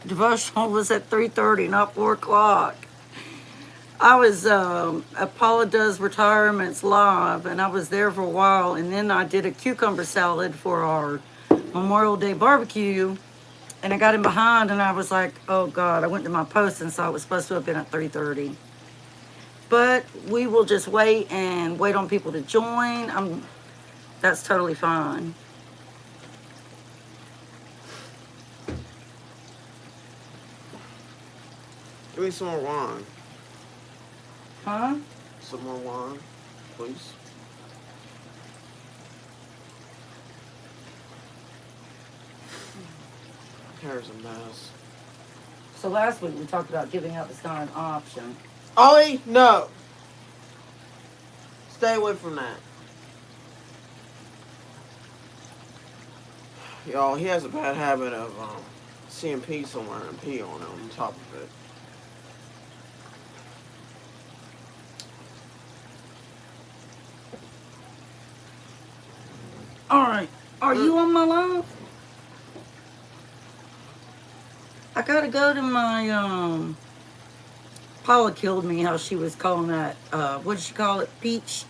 devotional was at 3:30, not 4 o'clock. I was at Paula Does Retirements live, and I was there for a while, and then I did a cucumber salad for our Memorial Day barbecue, and I got in behind, and I was like, oh God, I went to my post and saw it was supposed to have been at 3:30. But we will just wait and wait on people to join. That's totally fine. Give me some more wine. Huh? Some more wine, please. Hair's a mess. So last week we talked about giving up is not an option. Ollie, no. Stay away from that. Y'all, he has a bad habit of seeing pee somewhere and pee on top of it. All right. Are you on my live? I gotta go to my Paula killed me how she was calling that what did she call it? Peach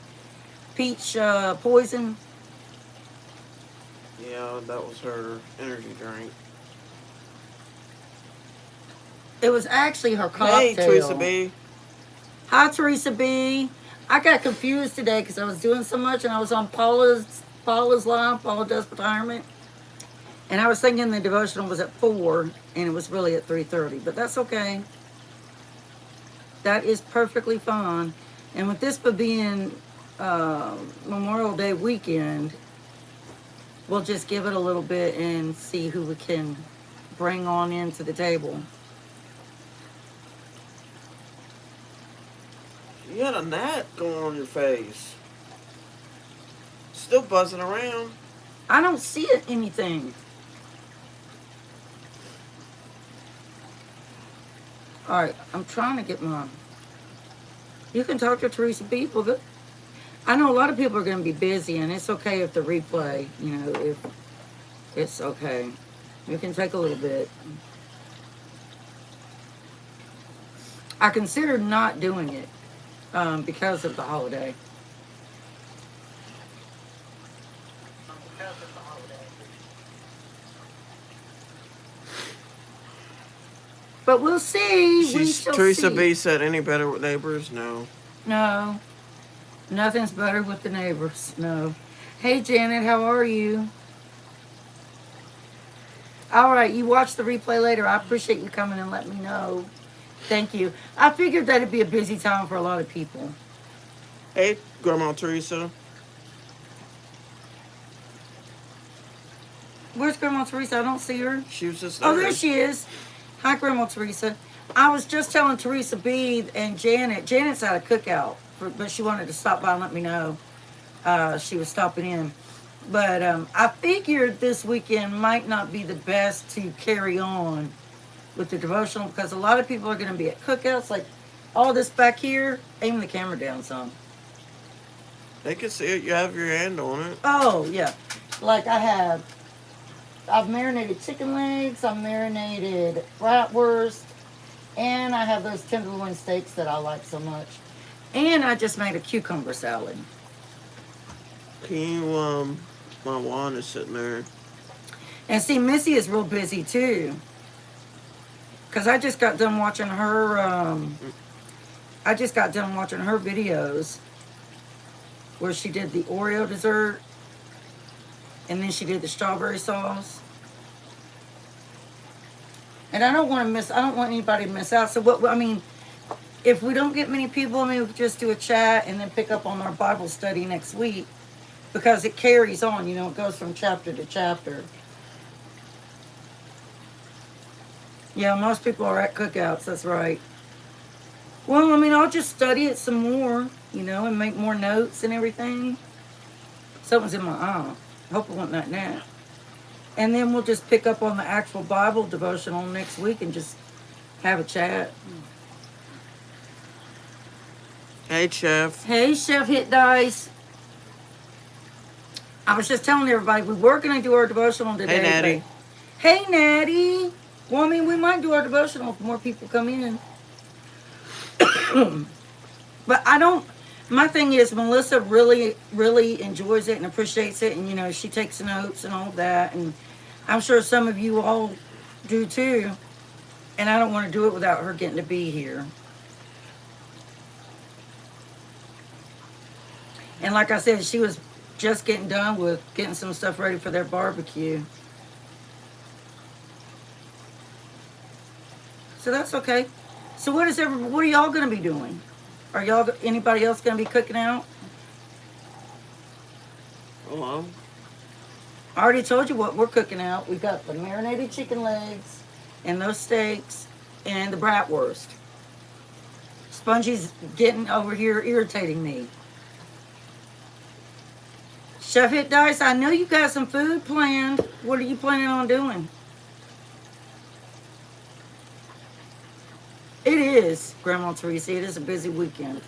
poison. Yeah, that was her energy drink. It was actually her cocktail. Hey, Teresa B. Hi, Teresa B. I got confused today because I was doing so much and I was on Paula's live, Paula Does Retirement. And I was thinking the devotional was at 4 and it was really at 3:30. But that's okay. That is perfectly fine. And with this being Memorial Day weekend, we'll just give it a little bit and see who we can bring on into the table. You had a gnat going on your face. Still buzzing around. I don't see anything. All right, I'm trying to get my... You can talk to Teresa B. But I know a lot of people are going to be busy, and it's okay if the replay, if it's okay. You can take a little bit. I considered not doing it because of the holiday. But we'll see. Teresa B said, any better with neighbors? No. No. Nothing's better with the neighbors. No. Hey, Janet, how are you? All right, you watch the replay later. I appreciate you coming and letting me know. Thank you. I figured that it'd be a busy time for a lot of people. Hey, Grandma Teresa. Where's Grandma Teresa? I don't see her. She was just there. Oh, there she is. Hi, Grandma Teresa. I was just telling Teresa B and Janet. Janet's at a cookout, but she wanted to stop by and let me know she was stopping in. But I figured this weekend might not be the best to carry on with the devotional because a lot of people are going to be at cookouts. Like all this back here, aim the camera down some. They can see it. You have your hand on it. Oh, yeah. Like I've marinated chicken legs, I've marinated bratwurst, and I have those tenderloin steaks that I like so much. And I just made a cucumber salad. Can you, my wand is sitting there. And see, Missy is real busy too. Because I just got done watching her, videos where she did the Oreo dessert. And then she did the strawberry sauce. And I don't want anybody to miss out. So if we don't get many people, we could just do a chat and then pick up on our Bible study next week. Because it carries on, it goes from chapter to chapter. Yeah, most people are at cookouts, that's right. Well, I'll just study it some more, and make more notes and everything. Something's in my eye. I hope it wasn't that gnat. And then we'll just pick up on the actual Bible devotional next week and just have a chat. Hey, Chef. Hey, Chef Hit Dice. I was just telling everybody we were going to do our devotional today. Hey, Natty. Hey, Natty. Well, I mean, we might do our devotional if more people come in. But I don't. My thing is, Melissa really, really enjoys it and appreciates it, and she takes notes and all that, and I'm sure some of you all do too. And I don't want to do it without her getting to be here. And like I said, she was just getting done with getting some stuff ready for their barbecue. So that's okay. So what are y'all gonna be doing? Are y'all anybody else gonna be cooking out? Well, I already told you what we're cooking out. We got the marinated chicken legs and those steaks and the bratwurst. Spongy's getting over here irritating me. Chef Hit Dice, I know you got some food planned. What are you planning on doing? It is, Grandma Teresa. It is a busy weekend.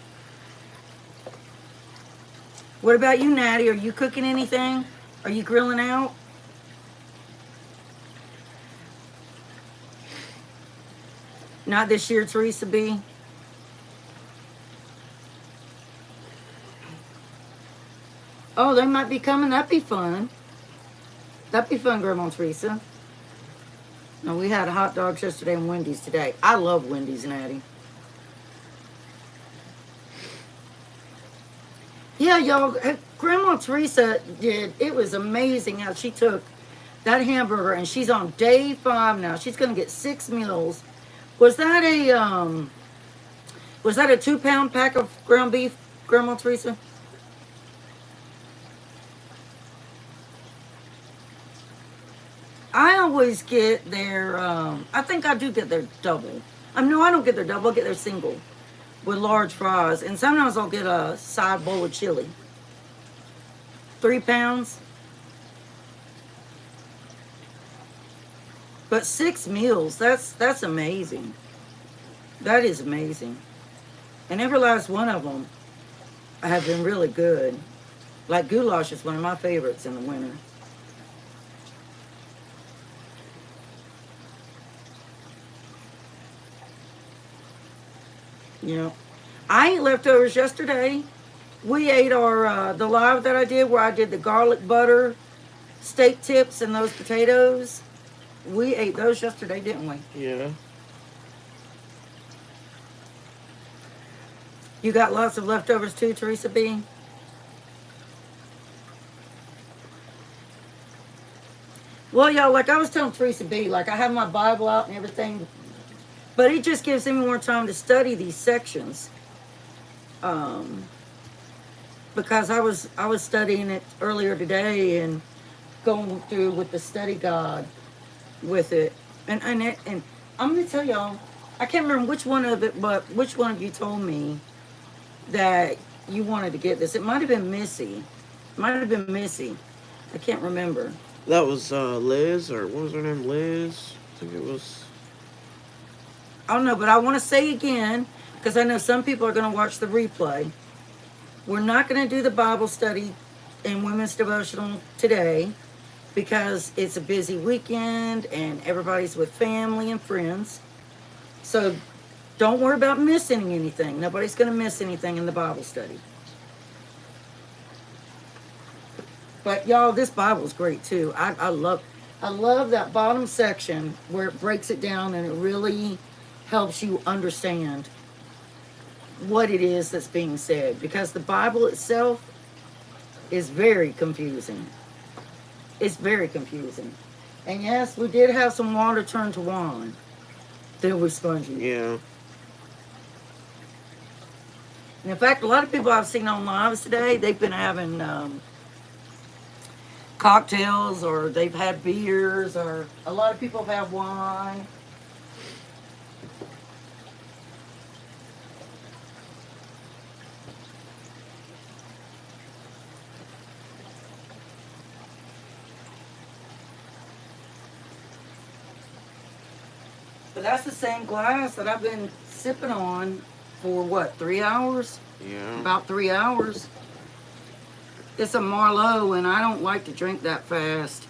What about you, Natty? Are you cooking anything? Are you grilling out? Not this year, Teresa B. Oh, they might be coming. That'd be fun. That'd be fun, Grandma Teresa. No, we had hot dogs yesterday and Wendy's today. I love Wendy's, Natty. Yeah, y'all, Grandma Teresa did. It was amazing how she took that hamburger, and she's on day 5 now. She's gonna get 6 meals. Was that a 2-pound pack of ground beef, Grandma Teresa? I always get their, I think I do get their double. No, I don't get their double, I get their single with large fries. And sometimes I'll get a side bowl of chili. 3 pounds. But 6 meals, that's amazing. That is amazing. And every last one of them have been really good. Like goulash is one of my favorites in the winter. I ate leftovers yesterday. We ate our the live that I did where I did the garlic butter steak tips and those potatoes. We ate those yesterday, didn't we? yeah. You got lots of leftovers too, Teresa B? Well, y'all, like I was telling Teresa B, like I have my Bible out and everything, but it just gives me more time to study these sections. Because I was studying it earlier today and going through with the study guide with it, and I'm gonna tell y'all, I can't remember which one of it, but which one of you told me that you wanted to get this? It might have been Missy. Might have been Missy. I can't remember. That was Liz, or what was her name? Liz? I think it was. I don't know, but I want to say again, because I know some people are going to watch the replay. We're not going to do the Bible study in Women's Devotional today because it's a busy weekend and everybody's with family and friends. So don't worry about missing anything. Nobody's going to miss anything in the Bible study. But y'all, this Bible's great too. I love that bottom section where it breaks it down and it really helps you understand what it is that's being said, because the Bible itself is very confusing. It's very confusing. And yes, we did have some water turn to wine. Then we spongy. Yeah. And in fact, a lot of people I've seen on lives today, they've been having cocktails, or they've had beers, or a lot of people have had wine. But that's the same glass that I've been sipping on for what, 3 hours? Yeah. About 3 hours. It's a Marlowe, and I don't like to drink that fast.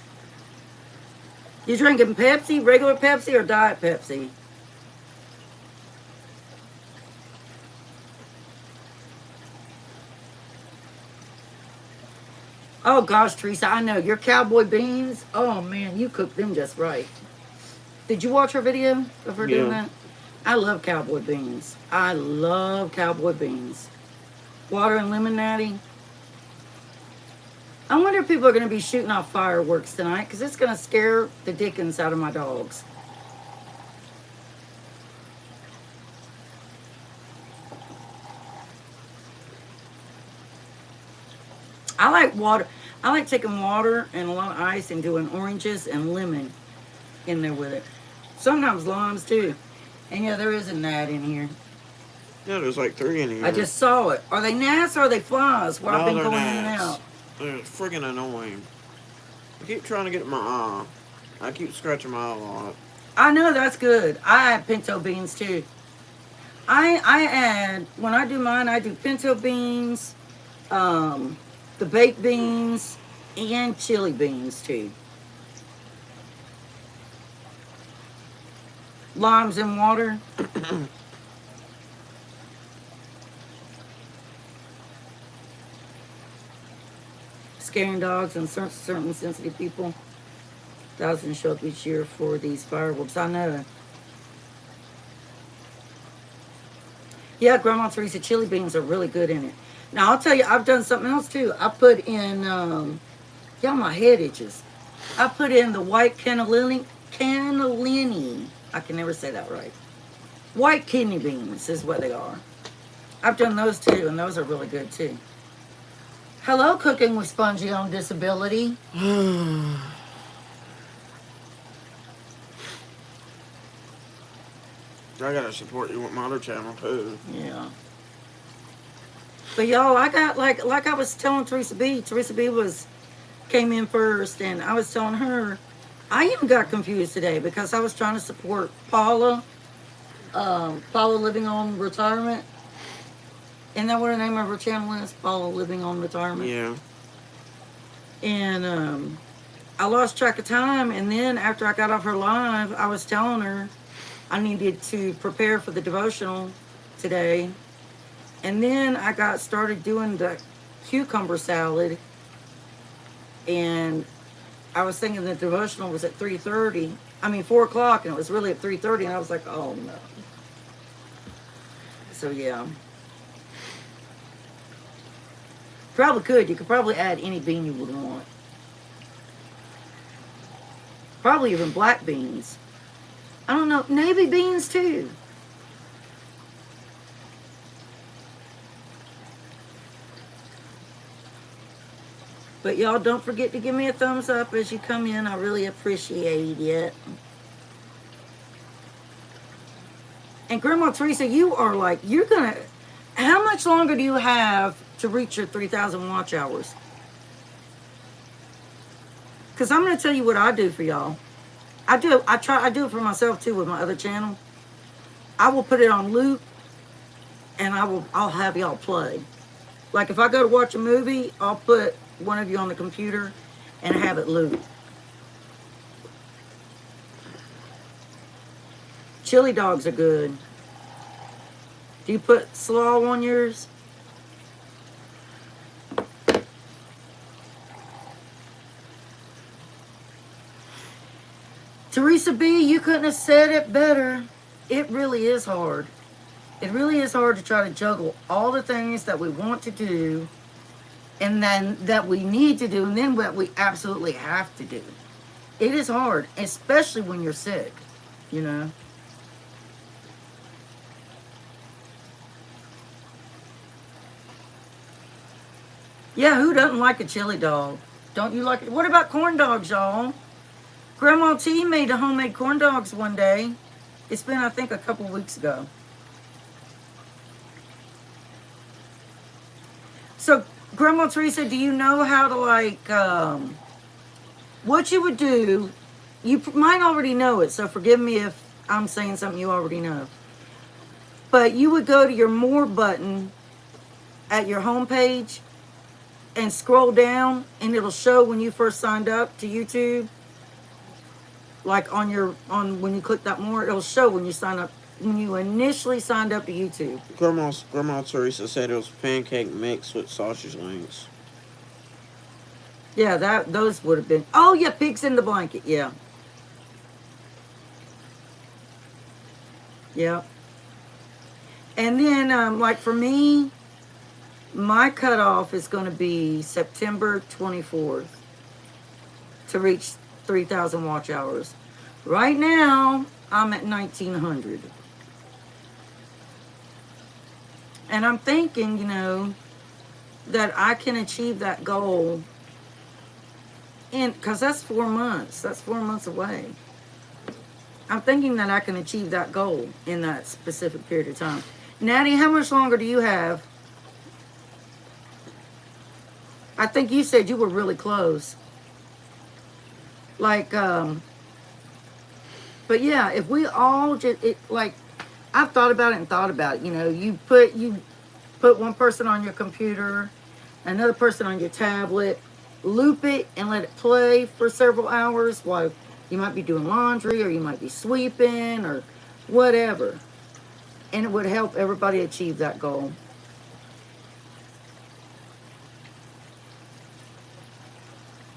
You drinking Pepsi, regular Pepsi, or Diet Pepsi? Oh gosh, Teresa, I know your cowboy beans. Oh man, you cooked them just right. Did you watch her video of her doing Yeah. that? I love cowboy beans. I love cowboy beans. Water and lemon natty. I wonder if people are going to be shooting off fireworks tonight because it's going to scare the dickens out of my dogs. I like water. I like taking water and a lot of ice and doing oranges and lemon in there with it. Sometimes limes too. And yeah, there is a gnat in here. Yeah, there's like 3 in here. I just saw it. Are they gnats or are they flies? Where I've No, been they're going in and gnats. out. They're friggin' annoying. I keep trying to get my eye. I keep scratching my eye a lot. I know that's good. I add pinto beans too. I add when I do mine. I do pinto beans, the baked beans, and chili beans too. Limes and water. Scaring dogs and certain sensitive people. Thousands show up each year for these fireworks. I know. Yeah, Grandma Teresa chili beans are really good in it. Now I'll tell you, I've done something else too. I put in, yeah, my head itches. I put in the white cannellini. I can never say that right. White kidney beans is what they are. I've done those too, and those are really good too. Hello, Cooking with Spongy on Disability. I gotta support you with my other channel too. Yeah. But y'all, I got like I was telling Teresa B. Teresa B. came in first, and I was telling her I even got confused today because I was trying to support Paula. Paula Living on Retirement. Isn't that what the name of her channel is? Paula Living on Retirement. Yeah. And I lost track of time, and then after I got off her live, I was telling her I needed to prepare for the devotional today. And then I got started doing the cucumber salad, and I was thinking the devotional was at 3:30. I mean 4 o'clock, and it was really at 3:30, and I was like, oh no. So yeah. Probably could. You could probably add any bean you would want. Probably even black beans. I don't know. Navy beans too. But y'all don't forget to give me a thumbs up as you come in. I really appreciate it. And Grandma Teresa, you are like, you're going to, how much longer do you have to reach your 3,000 watch hours? Because I'm going to tell you what I do for y'all. I do it for myself too with my other channel. I will put it on loop, and I'll have y'all play. Like if I go to watch a movie, I'll put one of you on the computer and have it loop. Chili dogs are good. Do you put slaw on yours? Teresa B., you couldn't have said it better. It really is hard. It really is hard to try to juggle all the things that we want to do and then that we need to do and then what we absolutely have to do. It is hard, especially when you're sick, you know. Yeah, who doesn't like a chili dog? Don't you like it? What about corn dogs, y'all? Grandma T made the homemade corn dogs one day. It's been, I think, a couple weeks ago. So, Grandma Teresa, do you know how to, like, what you would do? You might already know it, so forgive me if I'm saying something you already know. But you would go to your More button at your home page and scroll down, and it'll show when you first signed up to YouTube. Like on when you click that more, it'll show when you sign up, when you initially signed up to YouTube. Grandma Teresa said it was pancake mix with sausage links. Yeah, that those would have been. Oh yeah, pigs in the blanket. Yeah, yeah. And then like for me, my cutoff is going to be September 24th to reach 3,000 watch hours. Right now, I'm at 1,900. And I'm thinking, that I can achieve that goal because that's 4 months. That's 4 months away. I'm thinking that I can achieve that goal in that specific period of time. Natty, how much longer do you have? I think you said you were really close. Like, but yeah, if we all just, like, I've thought about it and thought about it. You put one person on your computer, another person on your tablet, loop it and let it play for several hours while you might be doing laundry or you might be sweeping or whatever. And it would help everybody achieve that goal.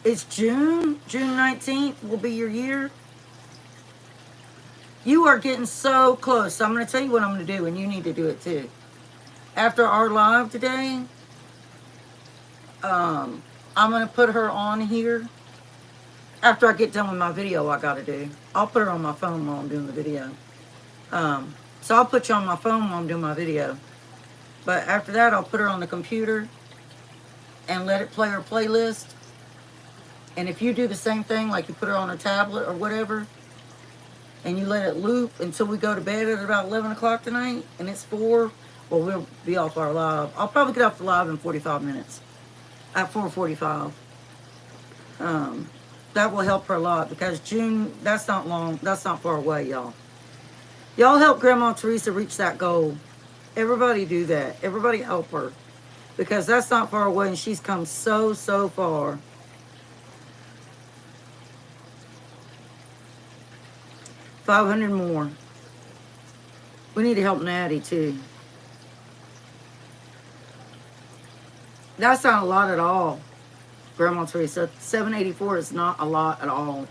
It's June 19th will be your year. You are getting so close. So I'm going to tell you what I'm going to do, and you need to do it too. After our live today, I'm going to put her on here. After I get done with my video I got to do, I'll put her on my phone while I'm doing the video. So I'll put you on my phone while I'm doing my video. But after that, I'll put her on the computer and let it play her playlist. And if you do the same thing, like you put her on a tablet or whatever, and you let it loop until we go to bed at about 11 o'clock tonight, and it's 4, well, we'll be off our live. I'll probably get off the live in 45 minutes, at 4:45. That will help her a lot because June, that's not long, that's not far away, y'all. Y'all help Grandma Teresa reach that goal. Everybody do that. Everybody help her because that's not far away, and she's come so far. 500 more. We need to help Natty too. That's not a lot at all, Grandma Teresa. 784 is not a lot at all.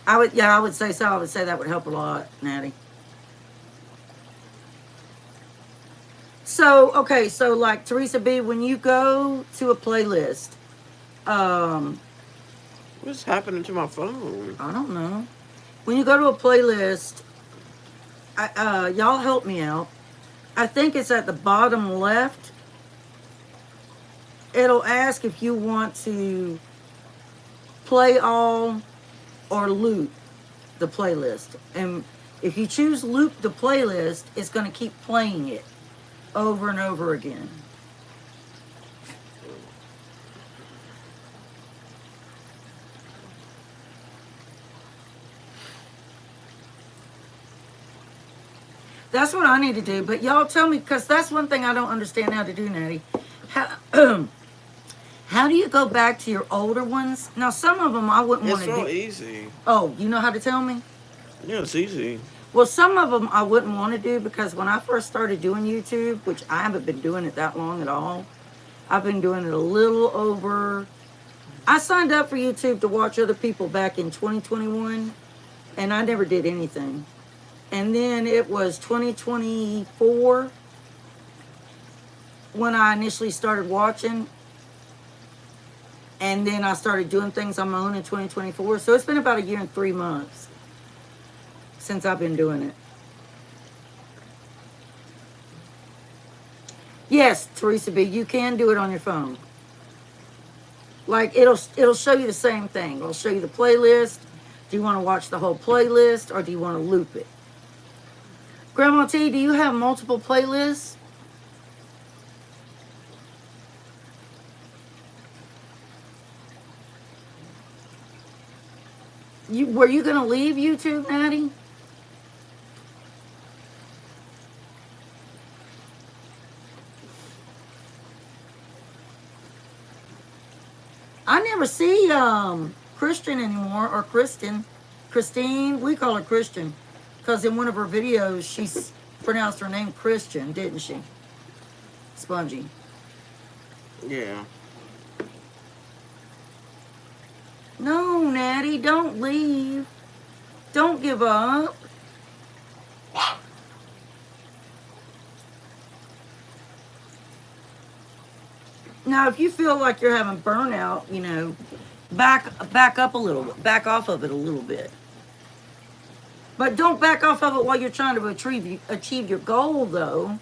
I would say so. I would say that would help a lot, Natty. So, okay, so like Teresa B, when you go to a playlist, What's happening to my phone? I don't know. When you go to a playlist, y'all help me out. I think it's at the bottom left. It'll ask if you want to play all or loop the playlist. And if you choose loop the playlist, it's going to keep playing it over and over again. That's what I need to do. But y'all tell me, because that's one thing I don't understand how to do, Natty. How do you go back to your older ones? Now, some of them I wouldn't want to do. It's so easy. Oh, you know how to tell me? Yeah, it's easy. Well, some of them I wouldn't want to do because when I first started doing YouTube, which I haven't been doing it that long at all, I've been doing it a little over. I signed up for YouTube to watch other people back in 2021, and I never did anything. And then it was 2024 when I initially started watching, and then I started doing things on my own in 2024. So it's been about a year and 3 months since I've been doing it. Yes, Teresa B, you can do it on your phone. Like it'll show you the same thing. It'll show you the playlist. Do you want to watch the whole playlist or do you want to loop it? Grandma T, do you have multiple playlists? Were you gonna leave YouTube, Natty? I never see Christian anymore, or Christine. We call her Christian because in one of her videos pronounced her name Christian, didn't she? Spongy. Yeah. No, Natty, don't leave. Don't give up. Now, if you feel like you're having burnout, back up a little bit, back off of it a little bit. But don't back off of it while you're trying to achieve your goal, though.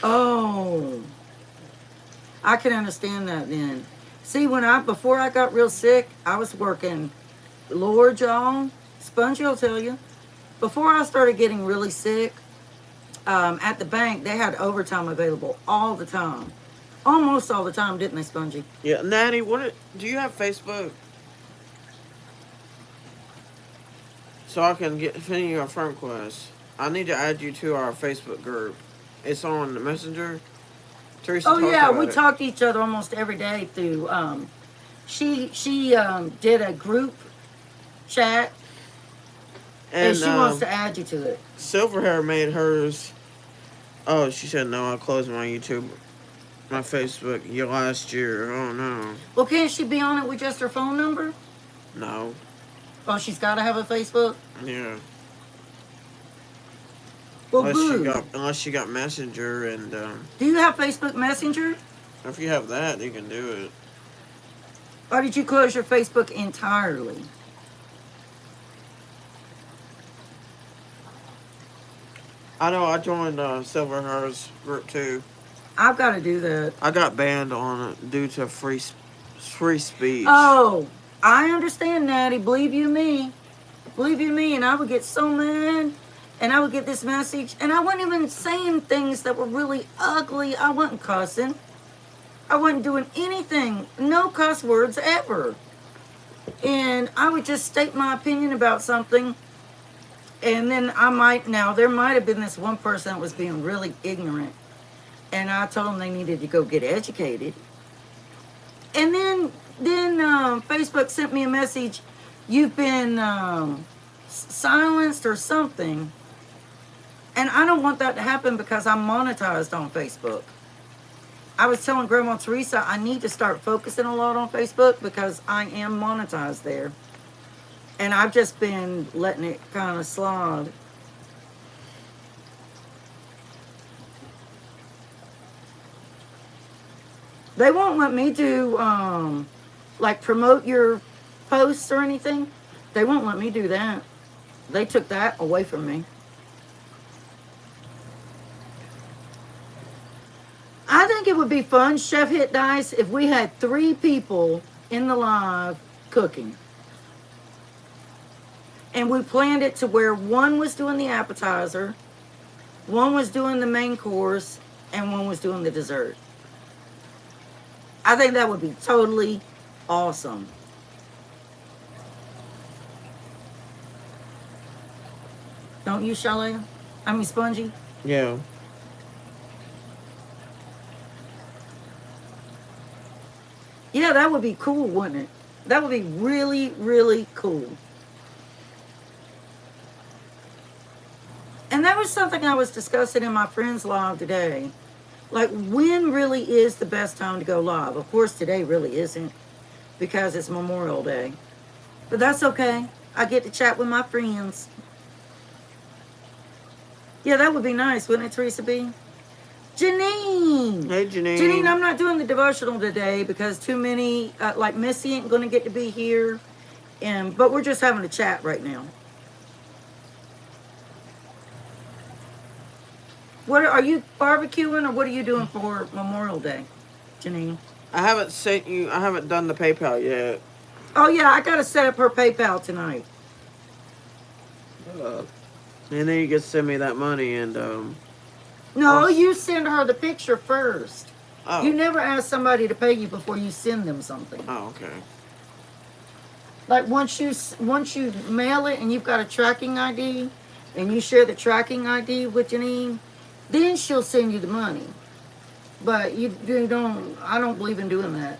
Oh, I can understand that then. See, before I got real sick, I was working. Lord, y'all, Spongy will tell you. Before I started getting really sick, at the bank, they had overtime available all the time. Almost all the time, didn't they, Spongy? Yeah, Natty, do you have Facebook? So I can send you a friend request. I need to add you to our Facebook group. It's on the Messenger. Teresa Oh yeah, we it. talk to each other almost every day through. She did a group chat, and she wants to add you to it. Silverhair made hers. Oh, she said no. I closed my YouTube, my Facebook last year. Oh no. Well, can't she be on it with just her phone number? No. Oh, she's got to have a Facebook. Yeah. Well, unless she got Messenger and. Do you have Facebook Messenger? If you have that, you can do it. Or did you close your Facebook entirely? I know. I joined Silverhair's group too. I've got to do that. I got banned on it due to free speech. Oh, I understand, Natty. Believe you me. And I would get so mad. And I would get this message. And I wasn't even saying things that were really ugly. I wasn't cussing. I wasn't doing anything. No cuss words ever. And I would just state my opinion about something. And then there might have been this one person that was being really ignorant. And I told them they needed to go get educated. And then Facebook sent me a message. You've been silenced or something. And I don't want that to happen because I'm monetized on Facebook. I was telling Grandma Teresa I need to start focusing a lot on Facebook because I am monetized there. And I've just been letting it kind of slide. They won't let me do, promote your posts or anything. They won't let me do that. They took that away from me. I think it would be fun, Chef Hit Dice, if we had 3 people in the live cooking. And we planned it to where one was doing the appetizer, one was doing the main course, and one was doing the dessert. I think that would be totally awesome. Don't you, Shalaya? Spongy? Yeah. Yeah, that would be cool, wouldn't it? That would be really, really cool. And that was something I was discussing in my friend's live today. Like, when really is the best time to go live? Of course, today really isn't because it's Memorial Day. But that's okay. I get to chat with my friends. Yeah, that would be nice, wouldn't it, Teresa B? Janine! Hey, Janine. Janine, I'm not doing the devotional today because too many, like Misty ain't going to get to be here. But we're just having a chat right now. Are you barbecuing or what are you doing for Memorial Day, Janine? I haven't done the PayPal yet. Oh yeah, I gotta set up her PayPal tonight. And then you can send me that money and No, you send her the picture first. Oh. You never ask somebody to pay you before you send them something. Oh, okay. Like once you mail it and you've got a tracking ID and you share the tracking ID with Janine, then she'll send you the money. But you don't. I don't believe in doing that.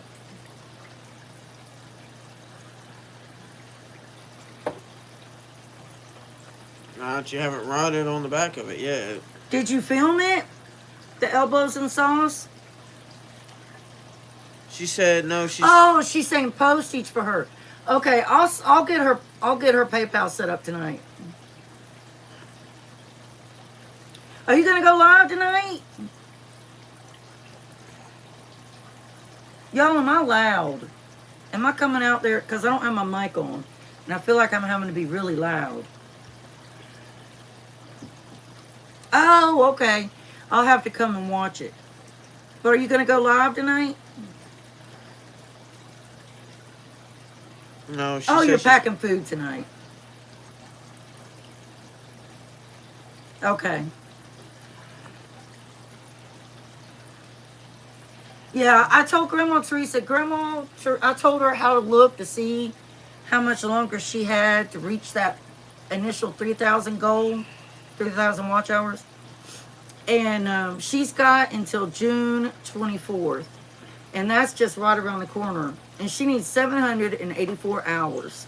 Not you haven't rotted on the back of it yet. Did you film it? The elbows and sauce? She said no. Oh, she's saying post each for her. Okay, I'll get her PayPal set up tonight. Are you gonna go live tonight? Y'all, am I loud? Am I coming out there? Because I don't have my mic on. And I feel like I'm having to be really loud. Oh, okay. I'll have to come and watch it. But are you going to go live tonight? No. Oh, you're packing food tonight. Okay. Yeah, I told Grandma Teresa, I told her how to look to see how much longer she had to reach that initial 3,000 goal, 3,000 watch hours. And she's got until June 24th. And that's just right around the corner. And she needs 784 hours.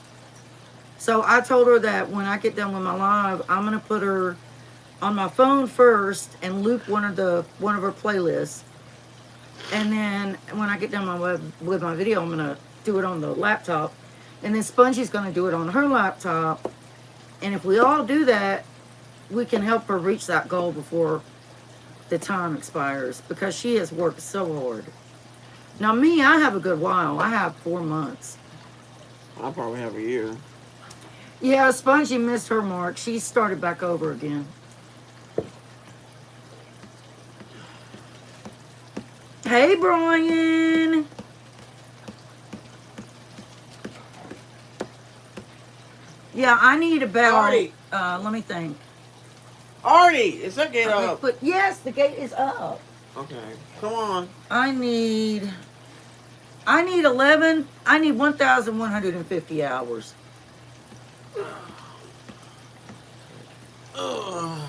So I told her that when I get done with my live, I'm going to put her on my phone first and loop one of her playlists. And then when I get done with my video, I'm going to do it on the laptop. And then Spongy's going to do it on her laptop. And if we all do that, we can help her reach that goal before the time expires. Because she has worked so hard. Now me, I have a good while. I have 4 months. I'll probably have a year. Yeah, Spongy missed her mark. She started back over again. Hey, Brian. Yeah, I need about... Artie. Let me think. Artie, is that gate up? Yes, the gate is up. Okay, come on. I need 1,150 hours. Ugh.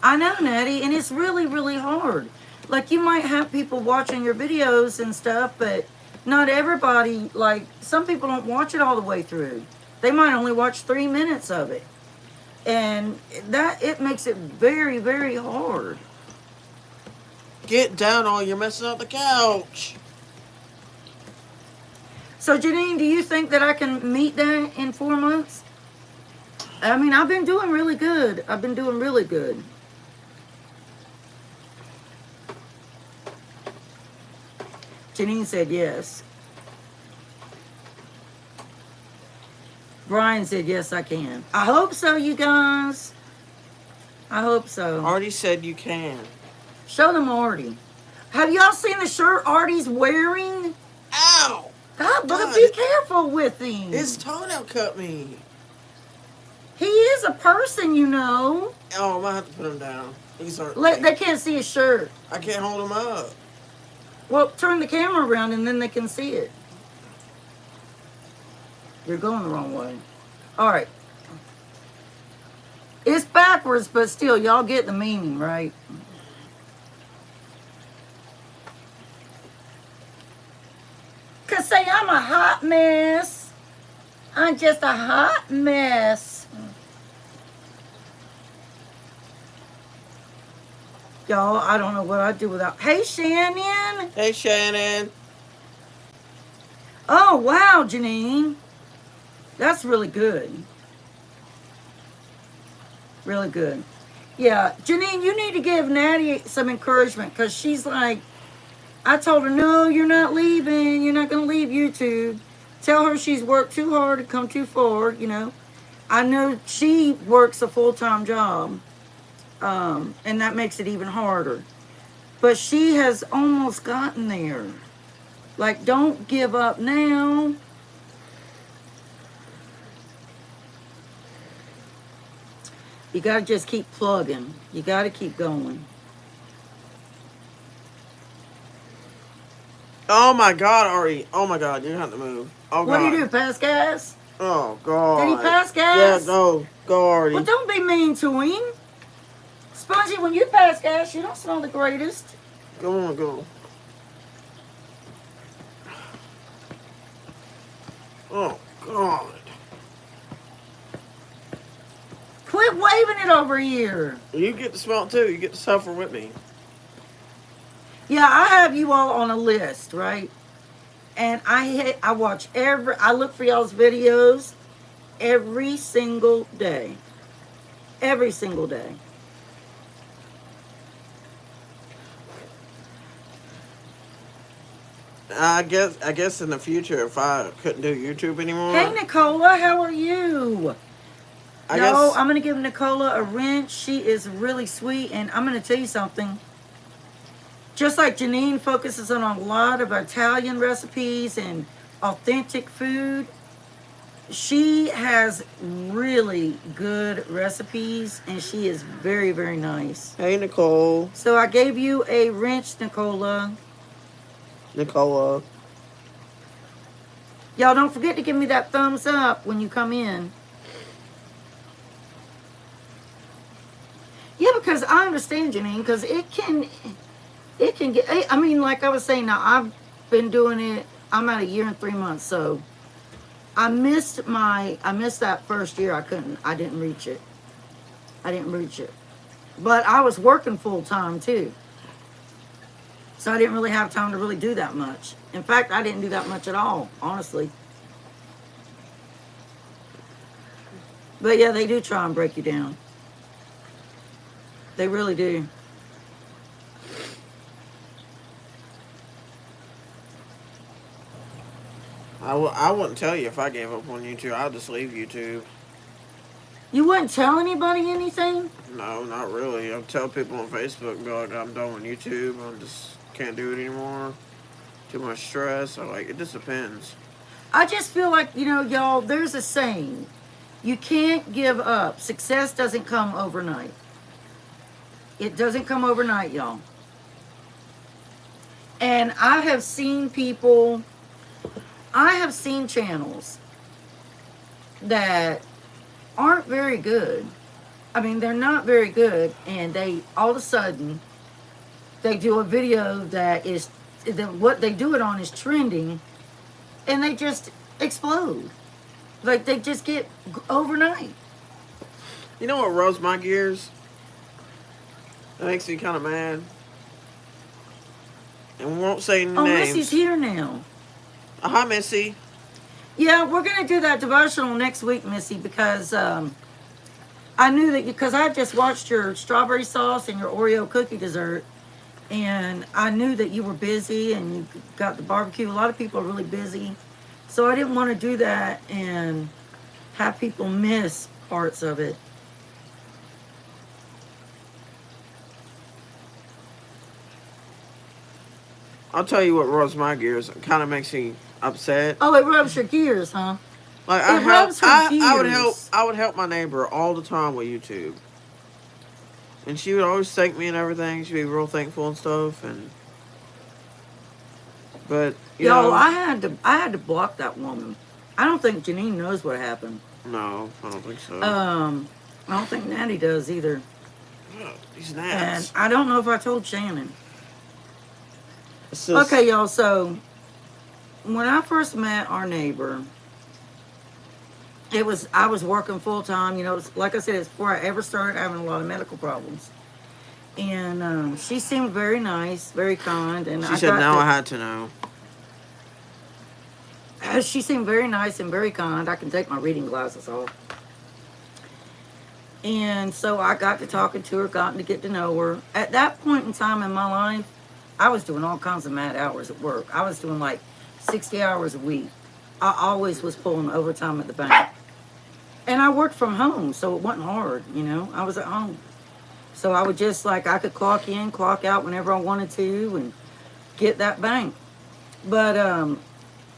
I know, Natty, and it's really, really hard. Like, you might have people watching your videos and stuff, but not everybody, like, some people don't watch it all the way through. They might only watch 3 minutes of it. And it makes it very, very hard. Get down or you're messing up the couch. So, Janine, do you think that I can meet that in 4 months? I mean, I've been doing really good. Janine said yes. Brian said yes, I can. I hope so, you guys. I hope so. Artie said you can. Show them Artie. Have y'all seen the shirt Artie's wearing? Ow! God, but be careful with him. His toenail cut me. He is a person, you know. Oh, I might have to put him down. He's hurting me. They can't see his shirt. I can't hold him up. Well, turn the camera around and then they can see it. You're going the wrong way. All right. It's backwards, but still, y'all get the meaning, right? Cause say I'm a hot mess. I'm just a hot mess. Y'all, I don't know what I'd do without... Hey, Shannon. Hey, Shannon. Oh, wow, Janine. That's really good. Really good. Yeah, Janine, you need to give Natty some encouragement because she's like, I told her, no, you're not leaving. You're not going to leave YouTube. Tell her she's worked too hard to come too far, you know. I know she works a full-time job, and that makes it even harder. But she has almost gotten there. Like, don't give up now. You got to just keep plugging. You got to keep going. Oh my God, Artie. Oh my God, you're gonna have to move. Oh God. What do you do, pass gas? Oh God. Did he pass gas? Yeah, go, Artie. Well, don't be mean to him. Spongy, when you pass gas, you don't smell the greatest. Go on, go. Oh, God. Quit waving it over here. You get to smell it too. You get to suffer with me. Yeah, I have you all on a list, right? And I watch I look for y'all's videos every single day. Every single day. I guess in the future, if I couldn't do YouTube anymore, Hey, Nicola, how are you? I No, guess I'm going to give Nicola a wrench. She is really sweet. And I'm going to tell you something. Just like Janine focuses on a lot of Italian recipes and authentic food, she has really good recipes. And she is very, very nice. Hey, Nicole. So I gave you a wrench, Nicola. Nicola. Y'all don't forget to give me that thumbs up when you come in. Yeah, because I understand, Janine, because it can get, I mean, like I was saying, now I've been doing it, I'm at a year and 3 months, so I missed that first year. I didn't reach it. But I was working full time too. So I didn't really have time to really do that much. In fact, I didn't do that much at all, honestly. But yeah, they do try and break you down. They really do. I wouldn't tell you if I gave up on YouTube. I'd just leave YouTube. You wouldn't tell anybody anything? No, not really. I'll tell people on Facebook, be like, I'm done with YouTube. I just can't do it anymore. Too much stress. It just depends. I just feel like, y'all, there's a saying. You can't give up. Success doesn't come overnight. It doesn't come overnight, y'all. And I have seen channels that aren't very good. I mean, they're not very good. And they, all of a sudden, they do a video what they do it on is trending. And they just explode. Like, they just get overnight. You know what rubs my gears? That makes me kind of mad. And we won't say any names. Missy's here now. Hi, Missy. Yeah, we're going to do that devotional next week, Missy, because I knew that because I just watched your strawberry sauce and your Oreo cookie dessert, and I knew that you were busy and you got the barbecue. A lot of people are really busy, so I didn't want to do that and have people miss parts of it. I'll tell you what rubs my gears. It kind of makes me upset. Oh, it rubs your gears, huh? Like I would help my neighbor all the time with YouTube, and she would always thank me and everything. She'd be real thankful and stuff. But you know, I had to block that woman. I don't think Janine knows what happened. No, I don't think so. I don't think Natty does either. Oh, these gnats. And I don't know if I told Shannon. Okay, y'all, so when I first met our neighbor, I was working full time, like I said, it's before I ever started having a lot of medical problems. And she seemed very nice, very kind. And she said, now I had to know. She seemed very nice and very kind. I can take my reading glasses off. And so I got to talking to her, gotten to get to know her. At that point in time in my life, I was doing all kinds of mad hours at work. I was doing like 60 hours a week. I always was pulling overtime at the bank. And I worked from home, so it wasn't hard, I was at home. So I would just I could clock in, clock out whenever I wanted to and get that bank. But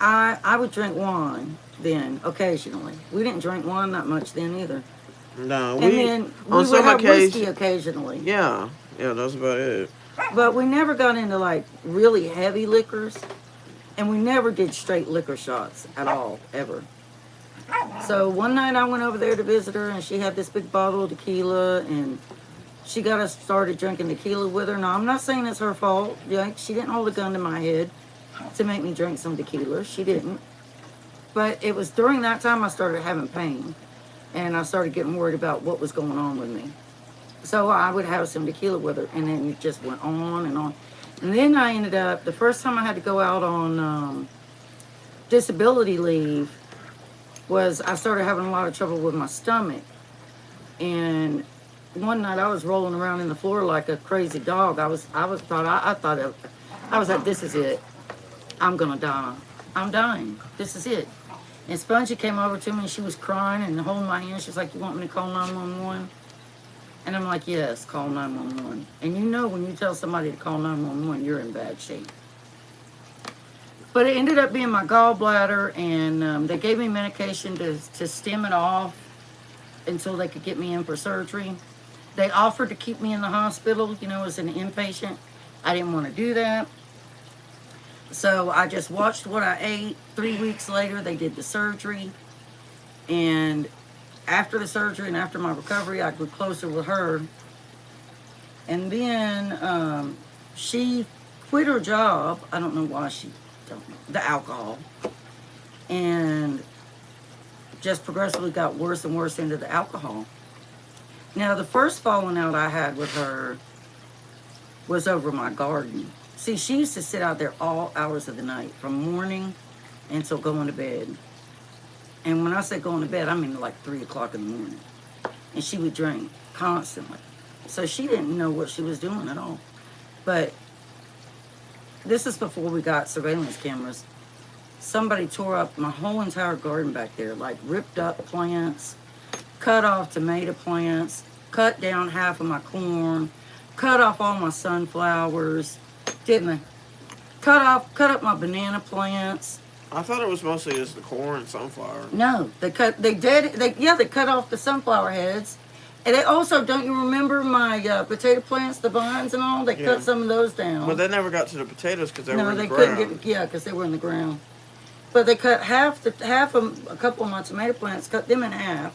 I would drink wine then, occasionally. We didn't drink wine that much then either. No, we would have whiskey occasionally. Yeah, that's about it. But we never got into really heavy liquors, and we never did straight liquor shots at all, ever. So one night I went over there to visit her, and she had this big bottle of tequila, and She got us started drinking tequila with her. Now, I'm not saying it's her fault. Like, she didn't hold a gun to my head to make me drink some tequila. She didn't. But it was during that time I started having pain. And I started getting worried about what was going on with me. So I would have some tequila with her. And then it just went on and on. And then I ended up, the first time I had to go out on disability leave was I started having a lot of trouble with my stomach. And one night I was rolling around in the floor like a crazy dog. I was like, this is it. I'm gonna die. I'm dying. This is it. And Spongy came over to me and she was crying and holding my hand. She was like, you want me to call 911? And I'm like, yes, call 911. And you know when you tell somebody to call 911, you're in bad shape. But it ended up being my gallbladder, and they gave me medication to stem it off until they could get me in for surgery. They offered to keep me in the hospital, as an inpatient. I didn't want to do that. So I just watched what I ate. 3 weeks later, they did the surgery. And after the surgery and after my recovery, I grew closer with her. And then she quit her job. I don't know why she don't know. The alcohol. And just progressively got worse and worse into the alcohol. Now, the first falling out I had with her was over my garden. See, she used to sit out there all hours of the night, from morning until going to bed. And when I say going to bed, I mean like 3 o'clock in the morning. And she would drink constantly. So she didn't know what she was doing at all. But this is before we got surveillance cameras. Somebody tore up my whole entire garden back there, like ripped up plants, cut off tomato plants, cut down half of my corn, cut off all my sunflowers, didn't they? Cut up my banana plants. I thought it was mostly just the corn and sunflower. No, they cut off the sunflower heads. And they also, don't you remember my potato plants, the vines and all? They cut some of those down. But they never got to the potatoes because they were in the ground. Couldn't get, because they were in the ground. But they cut half of a couple of my tomato plants, cut them in half.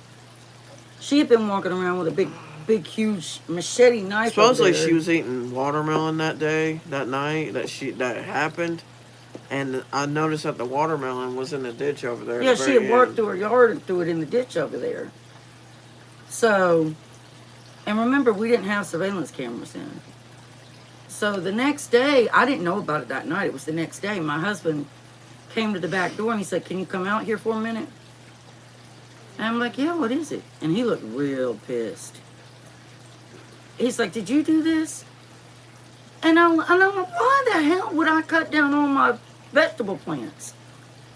She had been walking around with a big, huge machete knife. Supposedly she was eating watermelon that night that happened. And I noticed that the watermelon was in the ditch over there. Yeah, she had worked through her yard and threw it in the ditch over there. So, and remember, we didn't have surveillance cameras then. So the next day, I didn't know about it that night. It was the next day. My husband came to the back door and he said, can you come out here for a minute? And I'm like, yeah, what is it? And he looked real pissed. He's like, did you do this? And I'm like, why the hell would I cut down all my vegetable plants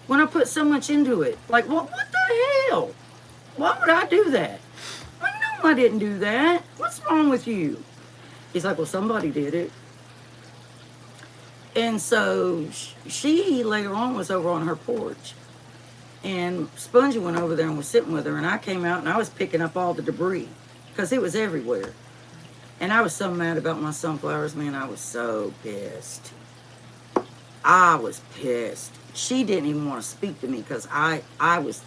when I put so much into it? Like, what the hell? Why would I do that? I didn't do that. What's wrong with you? He's like, well, somebody did it. And so she later on was over on her porch. And Spongy went over there and was sitting with her. And I came out and I was picking up all the debris because it was everywhere. And I was so mad about my sunflowers, man. I was so pissed. I was pissed. She didn't even want to speak to me because I was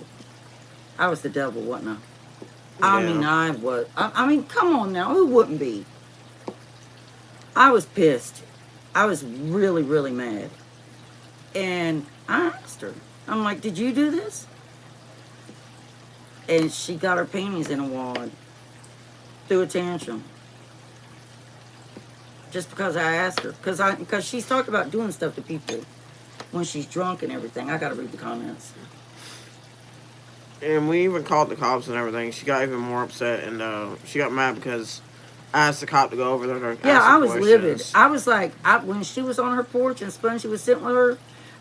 the devil, wasn't I? I mean, I was. I mean, come on now. Who wouldn't be? I was pissed. I was really, really mad. And I asked her. I'm like, did you do this? And she got her panties in a wad. Threw a tantrum. Just because I asked her. Because she's talked about doing stuff to people when she's drunk and everything. I got to read the comments. And we even called the cops and everything. She got even more upset, and she got mad because I asked the cop to go over there. Yeah, I was livid. I was like, when she was on her porch and Spongy was sitting with her,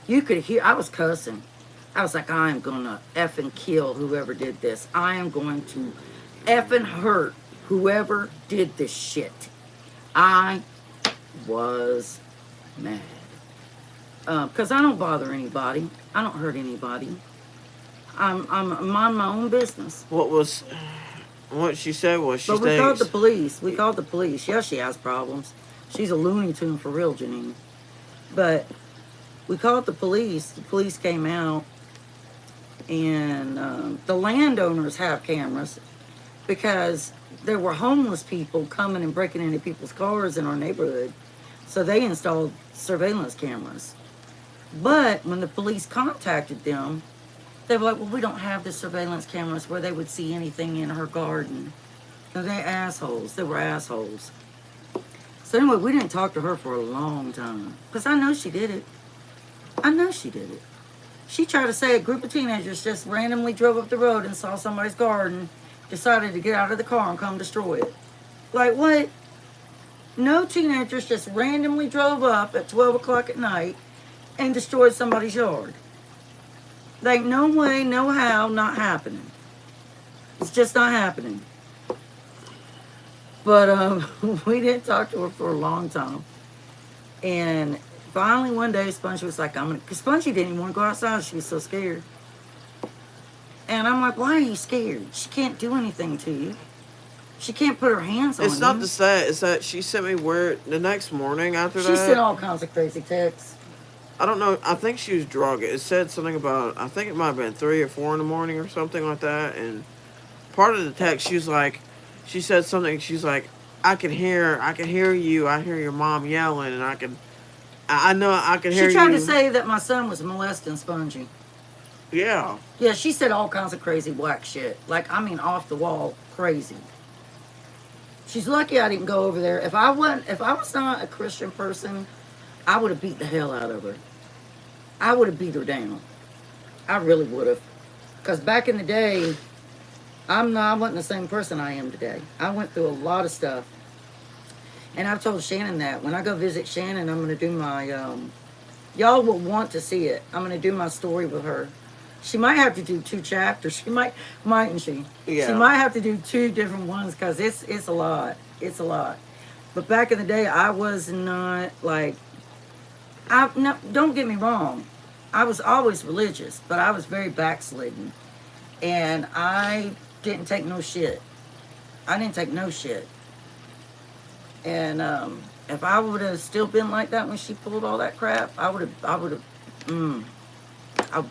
you could hear, I was cussing. I was like, I am going to effing kill whoever did this. I am going to effing hurt whoever did this shit. I was mad. Because I don't bother anybody. I don't hurt anybody. I'm mind my own business. What she said was But we called the police. We called the police. Yeah, she has problems. She's a Looney Tune for real, Janine. But we called the police. The police came out. And the landowners have cameras. because there were homeless people coming and breaking into people's cars in our neighborhood. So they installed surveillance cameras. But when the police contacted them, they were like, well, we don't have the surveillance cameras where they would see anything in her garden. So they assholes. They were assholes. So anyway, we didn't talk to her for a long time. Because I know she did it. I know she did it. She tried to say a group of teenagers just randomly drove up the road and saw somebody's garden, decided to get out of the car and come destroy it. Like, what? No teenagers just randomly drove up at 12 o'clock at night and destroyed somebody's yard. Like, no way, no how, not happening. It's just not happening. But we didn't talk to her for a long time. And finally one day, Spongy was like, because Spongy didn't even want to go outside. She was so scared. And I'm like, why are you scared? She can't do anything to you. She can't put her hands on you. It's not the sad. It's that she sent me word the next morning after that. She sent all kinds of crazy texts. I don't know. I think she was drugged. It said something about, I think it might have been 3 or 4 in the morning or something like that. And part of the text, she said something. She's like, I can hear you. I hear your mom yelling, and I know I can hear you. She tried to say that my son was molesting Spongy. Yeah. Yeah, she said all kinds of crazy whack shit. Like, I mean, off the wall crazy. She's lucky I didn't go over there. If I was not a Christian person, I would have beat the hell out of her. I would have beat her down. I really would have. Because back in the day, I wasn't the same person I am today. I went through a lot of stuff. And I've told Shannon that. When I go visit Shannon, I'm going to do my, y'all will want to see it. I'm going to do my story with her. She might have to do 2 chapters. She mightn't she? Yeah. She might have to do 2 different ones because it's a lot. It's a lot. But back in the day, I was not like, don't get me wrong. I was always religious, but I was very backslidden. And I didn't take no shit. I didn't take no shit. And if I would have still been like that when she pulled all that crap, I would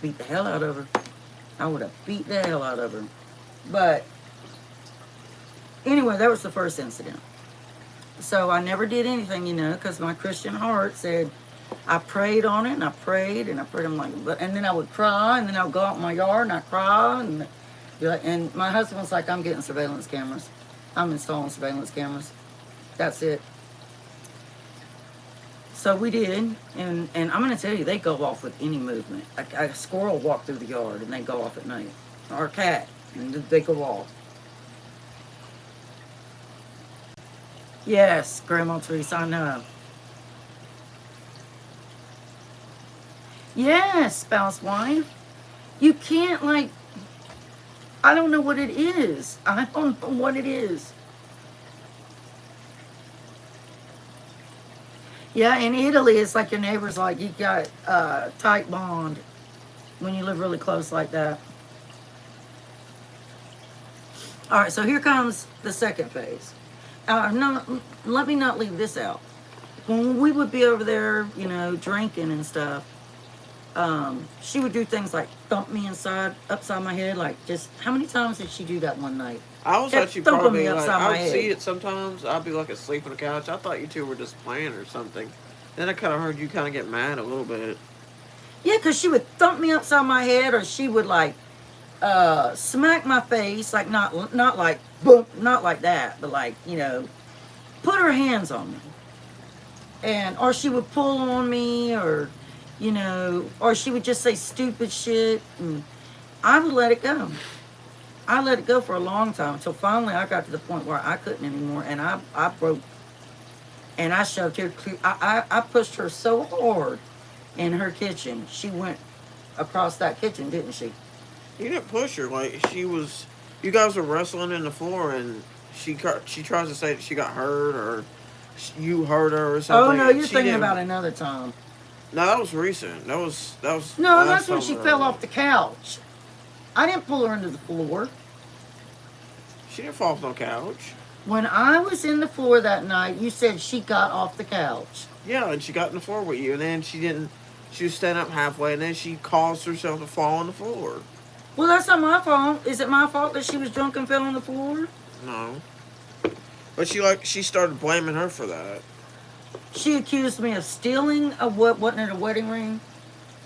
beat the hell out of her. I would have beat the hell out of her. But anyway, that was the first incident. So I never did anything, because my Christian heart said, I prayed on it, and I prayed. I'm like, and then I would cry, and then I would go out in my yard, and I'd cry, and my husband was like, I'm getting surveillance cameras. I'm installing surveillance cameras. That's it. So we did, and I'm going to tell you, they go off with any movement. A squirrel walk through the yard, and they go off at night. Or a cat, and they go off. Yes, Grandma Teresa, I know. Yes, spouse wife. You can't, I don't know what it is. I don't know what it is. Yeah, in Italy, it's like your neighbor's like, you got a tight bond when you live really close like that. All right, so here comes the second phase. No, let me not leave this out. When we would be over there, drinking and stuff, she would do things like thump me upside my head. Like, just, how many times did she do that one night? I was actually probably like, I would see it sometimes. I'd be like asleep on the couch. I thought you two were just playing or something. Then I kind of heard you kind of get mad a little bit. Yeah, because she would thump me upside my head, or she would smack my face, like not like boom, not like that, but put her hands on me, or she would pull on me, or she would just say stupid shit, and I would let it go. I let it go for a long time until finally I got to the point where I couldn't anymore, and I broke, and I shoved her. I pushed her so hard in her kitchen. She went across that kitchen, didn't she? You didn't push her. You guys were wrestling in the floor, and she tries to say that she got hurt or you hurt her or something. Oh no, you're thinking about another time. No, that was recent. That was. No, that's when she fell off the couch. I didn't pull her into the floor. She didn't fall off no couch. When I was in the floor that night, you said she got off the couch. Yeah, and she got in the floor with you, and then she didn't. She was standing up halfway, and then she caused herself to fall on the floor. Well, that's not my fault. Is it my fault that she was drunk and fell on the floor? No. But she started blaming her for that. She accused me of stealing a what wasn't it a wedding ring?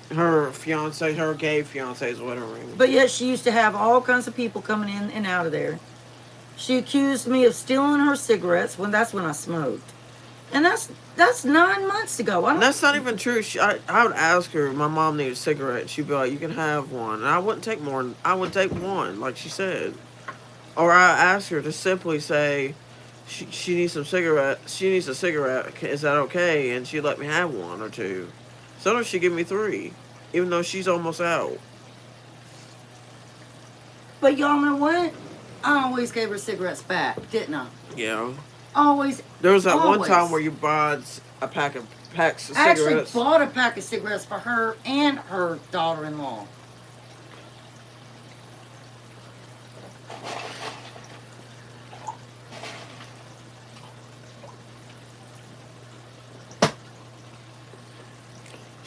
Her gay fiance's wedding ring. But yet she used to have all kinds of people coming in and out of there. She accused me of stealing her cigarettes when that's when I smoked. And that's 9 months ago. And that's not even true. I would ask her if my mom needed a cigarette. She'd be like, "You can have one," and I wouldn't take more. I would take one, like she said. Or I asked her to simply say, she needs some cigarette. She needs a cigarette. Is that okay? And she'd let me have one or two. Sometimes she'd give me three, even though she's almost out. But y'all know what? I always gave her cigarettes back, didn't I? Yeah. Always. There was that always. one time where you bought a packs of I cigarettes. actually bought a pack of cigarettes for her and her daughter-in-law.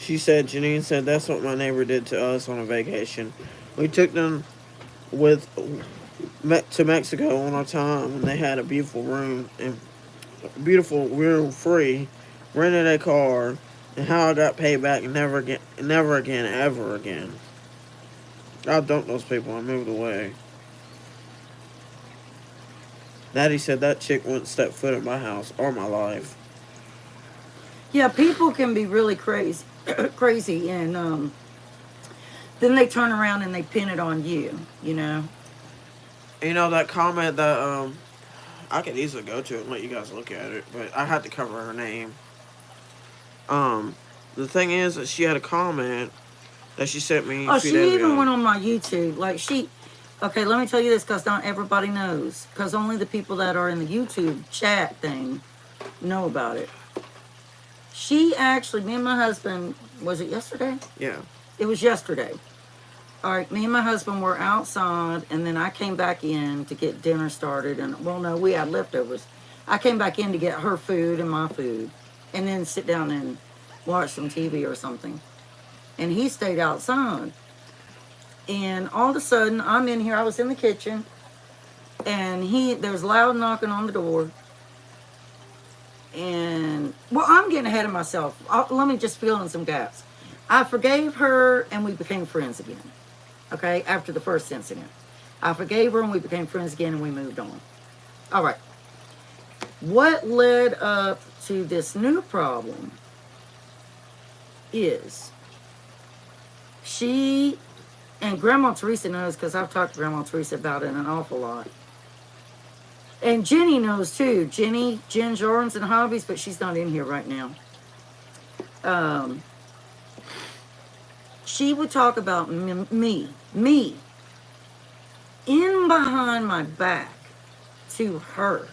Janine said, that's what my neighbor did to us on a vacation. We took them with to Mexico on our time, and they had a beautiful room free, rented a car, and how I got paid back never again, ever again. I dumped those people and moved away. Daddy said that chick wouldn't step foot in my house or my life. Yeah, people can be really crazy, crazy, and then they turn around and they pin it on you. You know. You know that comment that I could easily go to it and let you guys look at it, but I had to cover her name. The thing is that she had a comment that she sent me. Oh, she even went on my YouTube. Okay, let me tell you this, because not everybody knows. Because only the people that are in the YouTube chat thing know about it. She actually, me and my husband, was it yesterday? Yeah. It was yesterday. All right, me and my husband were outside, and then I came back in to get dinner started. And, well, no, we had leftovers. I came back in to get her food and my food, and then sit down and watch some TV or something. And he stayed outside. And all of a sudden, I'm in here. I was in the kitchen, and there's loud knocking on the door. And, well, I'm getting ahead of myself. Let me just fill in some gaps. I forgave her, and we became friends again. Okay, after the first incident. I forgave her, and we became friends again, and we moved on. All right. What led up to this new problem is she, and Grandma Teresa knows, because I've talked to Grandma Teresa about it an awful lot. And Jenny knows too. Jen Jordan's and Hobbies, but she's not in here right now. She would talk about me, in behind my back to her,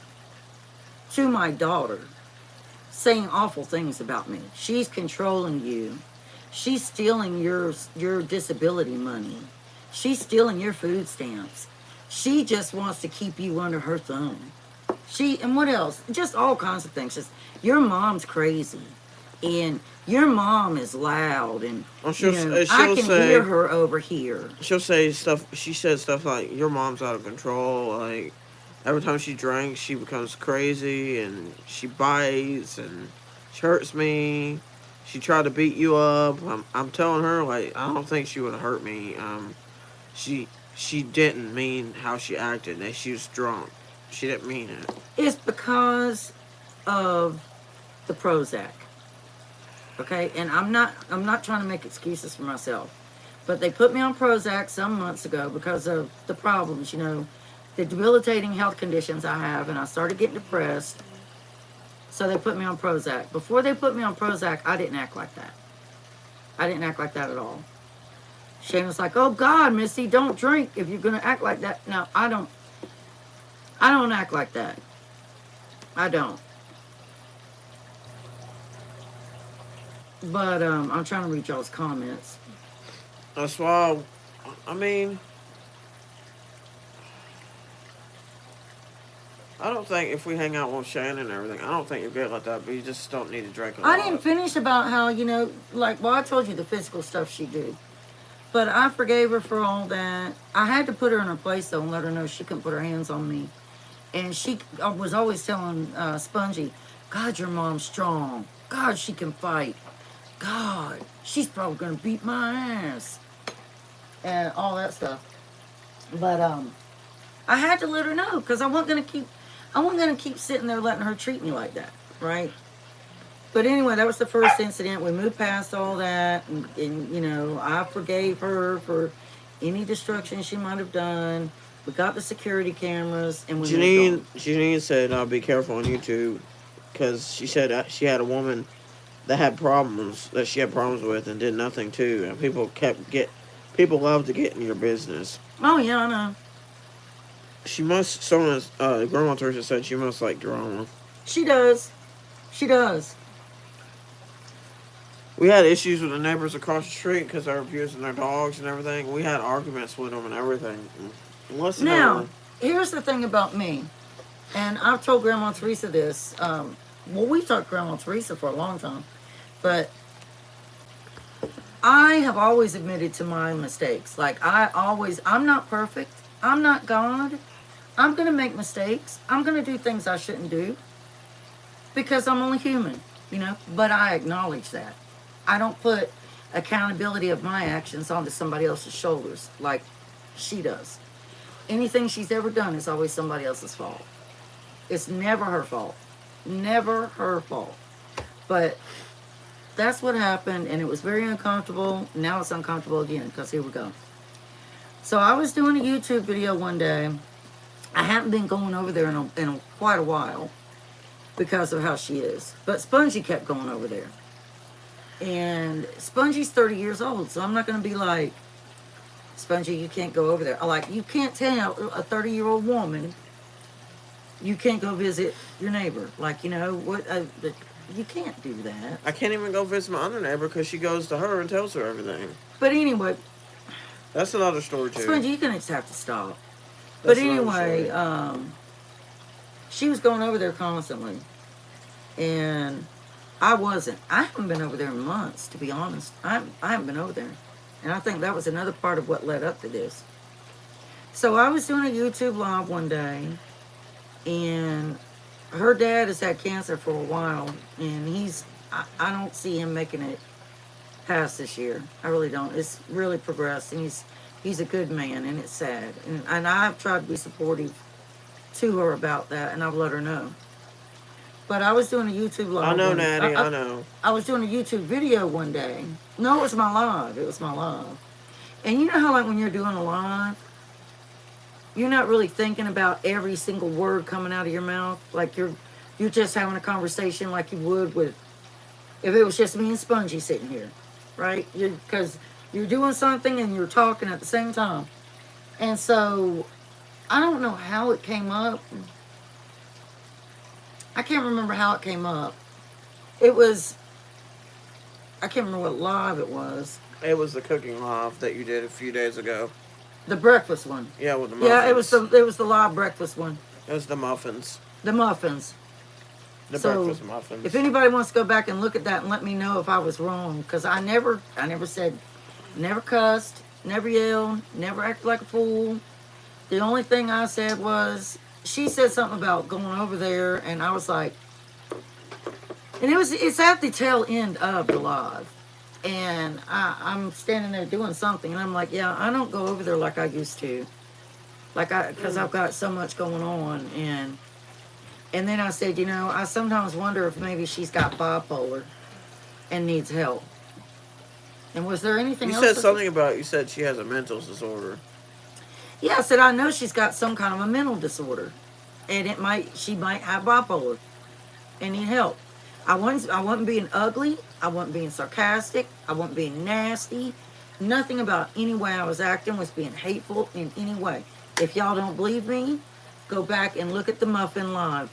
to my daughter, saying awful things about me. She's controlling you. She's stealing your disability money. She's stealing your food stamps. She just wants to keep you under her thumb. And what else? Just all kinds of things. Just, your mom's crazy. And your mom is loud. And I can hear her over here. She'll say stuff. She said stuff like, your mom's out of control. Like, every time she drinks, she becomes crazy. And she bites. And she hurts me. She tried to beat you up. I'm telling her, like, I don't think she would have hurt me. She didn't mean how she acted. That she was drunk. She didn't mean it. It's because of the Prozac. Okay, and I'm not trying to make excuses for myself, but they put me on Prozac some months ago because of the problems, the debilitating health conditions I have, and I started getting depressed. So they put me on Prozac. Before they put me on Prozac, I didn't act like that. I didn't act like that at all. Shane was like, "Oh God, Misty, don't drink if you're gonna act like that." No, I don't act like that. I don't. But I'm trying to read y'all's comments. That's why, I mean, I don't think if we hang out with Shannon and everything, I don't think you're good like that, but you just don't need to drink a lot. I didn't finish about how, I told you the physical stuff she did. But I forgave her for all that. I had to put her in her place, though, and let her know she couldn't put her hands on me. And she was always telling Spongy, God, your mom's strong. God, she can fight. God, she's probably going to beat my ass. And all that stuff. But I had to let her know because I wasn't going to keep sitting there letting her treat me like that, right? But anyway, that was the first incident. We moved past all that, and you know, I forgave her for any destruction she might have done. We got the security cameras, and we moved on. Janine said, "Be careful on YouTube," because she said she had a woman that she had problems with and did nothing to, and people love to get in your business. Oh yeah, I know. Grandma Teresa said she must like drama. She does. She does. We had issues with the neighbors across the street because they were abusing their dogs and everything. We had arguments with them and everything. Now, here's the thing about me, and I've told Grandma Teresa this. Well, we've talked to Grandma Teresa for a long time, but I have always admitted to my mistakes. Like, I'm not perfect. I'm not God. I'm going to make mistakes. I'm going to do things I shouldn't do because I'm only human, you know, but I acknowledge that. I don't put accountability of my actions onto somebody else's shoulders like she does. Anything she's ever done is always somebody else's fault. It's never her fault. Never her fault. But that's what happened, and it was very uncomfortable. Now it's uncomfortable again, because here we go. So I was doing a YouTube video one day. I haven't been going over there in quite a while because of how she is. But Spongy kept going over there. And Spongy's 30 years old, so I'm not going to be like, Spongy, you can't go over there. Like, you can't tell a 30-year-old woman you can't go visit your neighbor. Like, you know, you can't do that. I can't even go visit my other neighbor because she goes to her and tells her everything. But anyway. That's another story, too. Spongy, you're going to have to stop. But anyway, she was going over there constantly. And I wasn't. I haven't been over there in months, to be honest. I haven't been over there. And I think that was another part of what led up to this. So I was doing a YouTube live one day, and her dad has had cancer for a while, and I don't see him making it past this year. I really don't. It's really progressed, and he's a good man, and it's sad. And I've tried to be supportive to her about that, and I've let her know. But I was doing a YouTube live. I know, Natty, I know. I was doing a YouTube video one day. No, it was my live. It was my live. And you know how, like, when you're doing a live, you're not really thinking about every single word coming out of your mouth. Like, you're just having a conversation like you would with, if it was just me and Spongy sitting here, right? Because you're doing something and you're talking at the same time. And so, I don't know how it came up. I can't remember how it came up. I can't remember what live it was. It was the cooking live that you did a few days ago. The breakfast one. Yeah, with the muffins. Yeah, it was the live breakfast one. It was the muffins. The muffins. The breakfast muffins. If anybody wants to go back and look at that and let me know if I was wrong, because I never said, never cussed, never yelled, never acted like a fool. The only thing I said was, she said something about going over there, and I was like, and it's at the tail end of the live, and I'm standing there doing something, and I'm like, yeah, I don't go over there like I used to, because I've got so much going on, and then I said, you know, I sometimes wonder if maybe she's got bipolar and needs help. And was there anything else? You said something about, you said she has a mental disorder. Yeah, I said, I know she's got some kind of a mental disorder. And she might have bipolar and need help. I wasn't being ugly. I wasn't being sarcastic. I wasn't being nasty. Nothing about any way I was acting was being hateful in any way. If y'all don't believe me, go back and look at the muffin live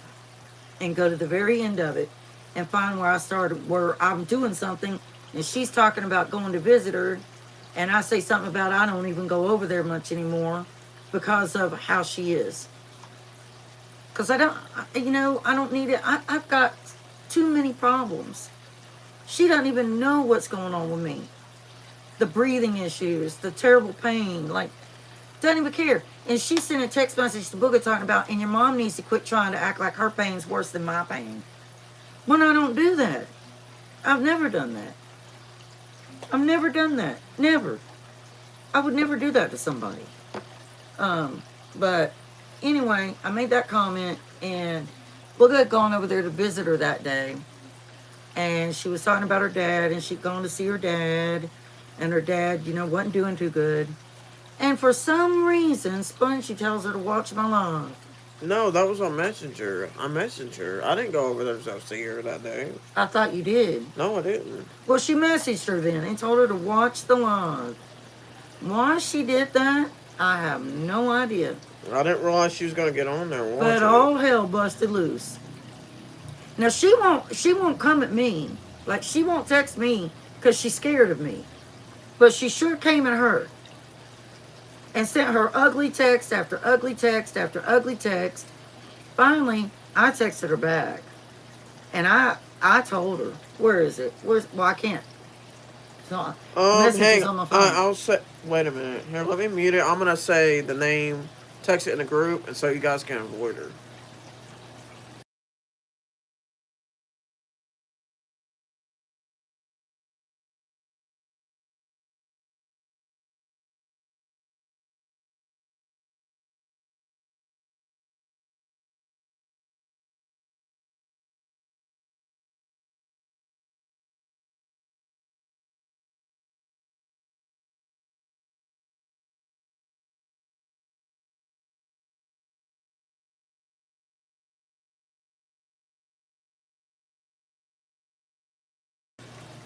and go to the very end of it and find where I started, where I'm doing something and she's talking about going to visit her, and I say something about I don't even go over there much anymore because of how she is. Because I don't need it. I've got too many problems. She doesn't even know what's going on with me. The breathing issues, the terrible pain, like, doesn't even care. And she sent a text message to Booger talking about, and your mom needs to quit trying to act like her pain's worse than my pain. When I don't do that. I've never done that. I've never done that. Never. I would never do that to somebody. But anyway, I made that comment, and Booger had gone over there to visit her that day. And she was talking about her dad, and she'd gone to see her dad, and her dad, wasn't doing too good. And for some reason, Spongy tells her to watch my live. No, that was on Messenger. I messaged her. I didn't go over there to see her that day. I thought you did. No, I didn't. Well, she messaged her then and told her to watch the live. Why she did that, I have no idea. I didn't realize she was going to get on there and watch But it. all hell busted loose. Now she won't come at me. Like, she won't text me because she's scared of me. But she sure came at her. And sent her ugly text after ugly text after ugly text. Finally, I texted her back. And I told her, where is it? Well, I can't. So, Hey, on my phone. I'll say, wait a minute. Here, let me mute it. I'm going to say the name, text it in the group, and so you guys can avoid her.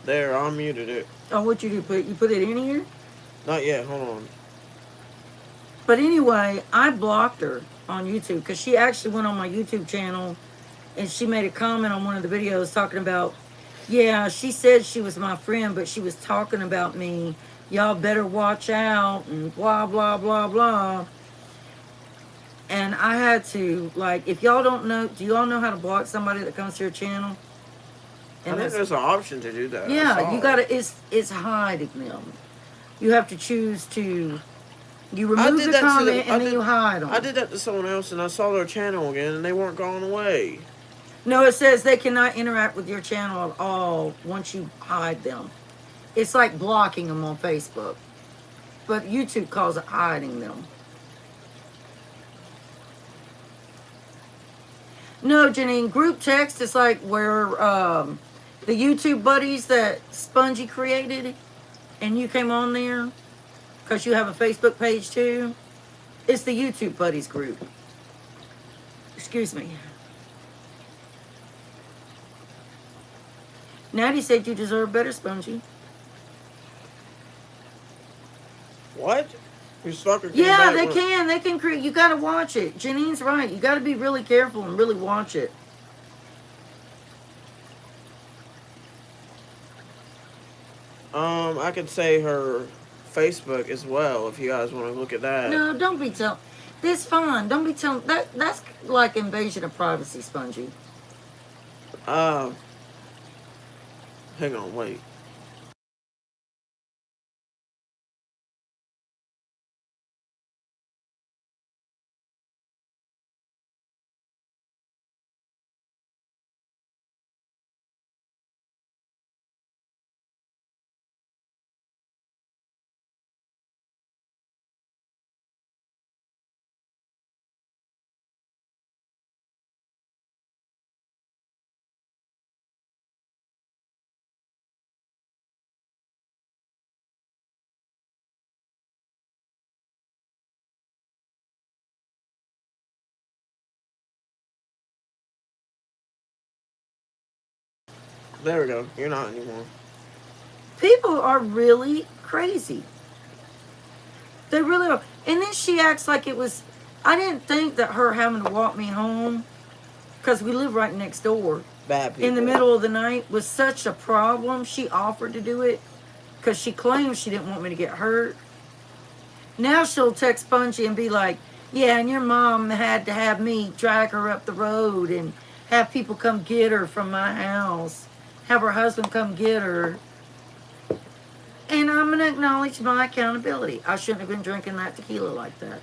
There, I muted it. Oh, what you do? You put it in here? Not yet. Hold on. But anyway, I blocked her on YouTube because she actually went on my YouTube channel and she made a comment on one of the videos talking about, yeah, she said she was my friend, but she was talking about me. Y'all better watch out and blah, blah, blah, blah. And I had to, like, if y'all don't know, do y'all know how to block somebody that comes to your channel? And I think there's an option to do that. Yeah, you gotta, it's hiding them. You have to choose to, you remove the comment and then you hide them. I did that to someone else and I saw their channel again and they weren't going away. No, it says they cannot interact with your channel at all once you hide them. It's like blocking them on Facebook. But YouTube calls it hiding them. No, Janine, group text is like where the YouTube buddies that Spongy created and you came on there because you have a Facebook page too. It's the YouTube buddies group. Excuse me. Natty said you deserve better, Spongy. What? Your stalker came Yeah, back they with- can. They can create. You got to watch it. Janine's right. You got to be really careful and really watch it. I could say her Facebook as well if you guys want to look at that. No, don't be telling. This fine. Don't be telling. That's like invasion of privacy, Spongy. Hang on, wait. There we go. You're not anymore. People are really crazy. They really are. And then she acts like it was. I didn't think that her having to walk me home, because we live right next door, Bad people. in the middle of the night was such a problem. She offered to do it because she claimed she didn't want me to get hurt. Now she'll text Spongy and be like, yeah, and your mom had to have me drag her up the road and have people come get her from my house. Have her husband come get her. And I'm going to acknowledge my accountability. I shouldn't have been drinking that tequila like that.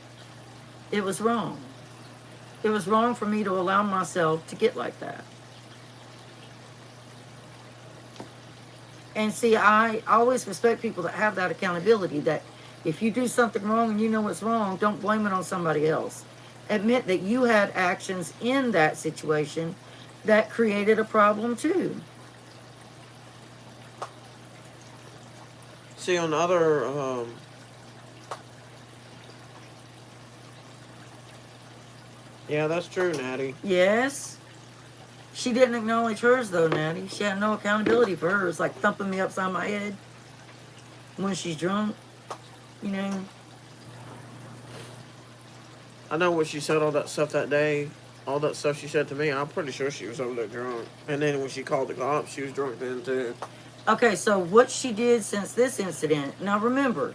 It was wrong. It was wrong for me to allow myself to get like that. And see, I always respect people that have that accountability, that if you do something wrong and you know it's wrong, don't blame it on somebody else. Admit that you had actions in that situation that created a problem too. See, on the other, yeah, that's true, Natty. Yes. She didn't acknowledge hers though, Natty. She had no accountability for hers, like thumping me upside my head when she's drunk, you know. I know when she said all that stuff that day, all that stuff she said to me, I'm pretty sure she was over there drunk. And then when she called the cops, she was drunk then too. Okay, so what she did since this incident, now remember,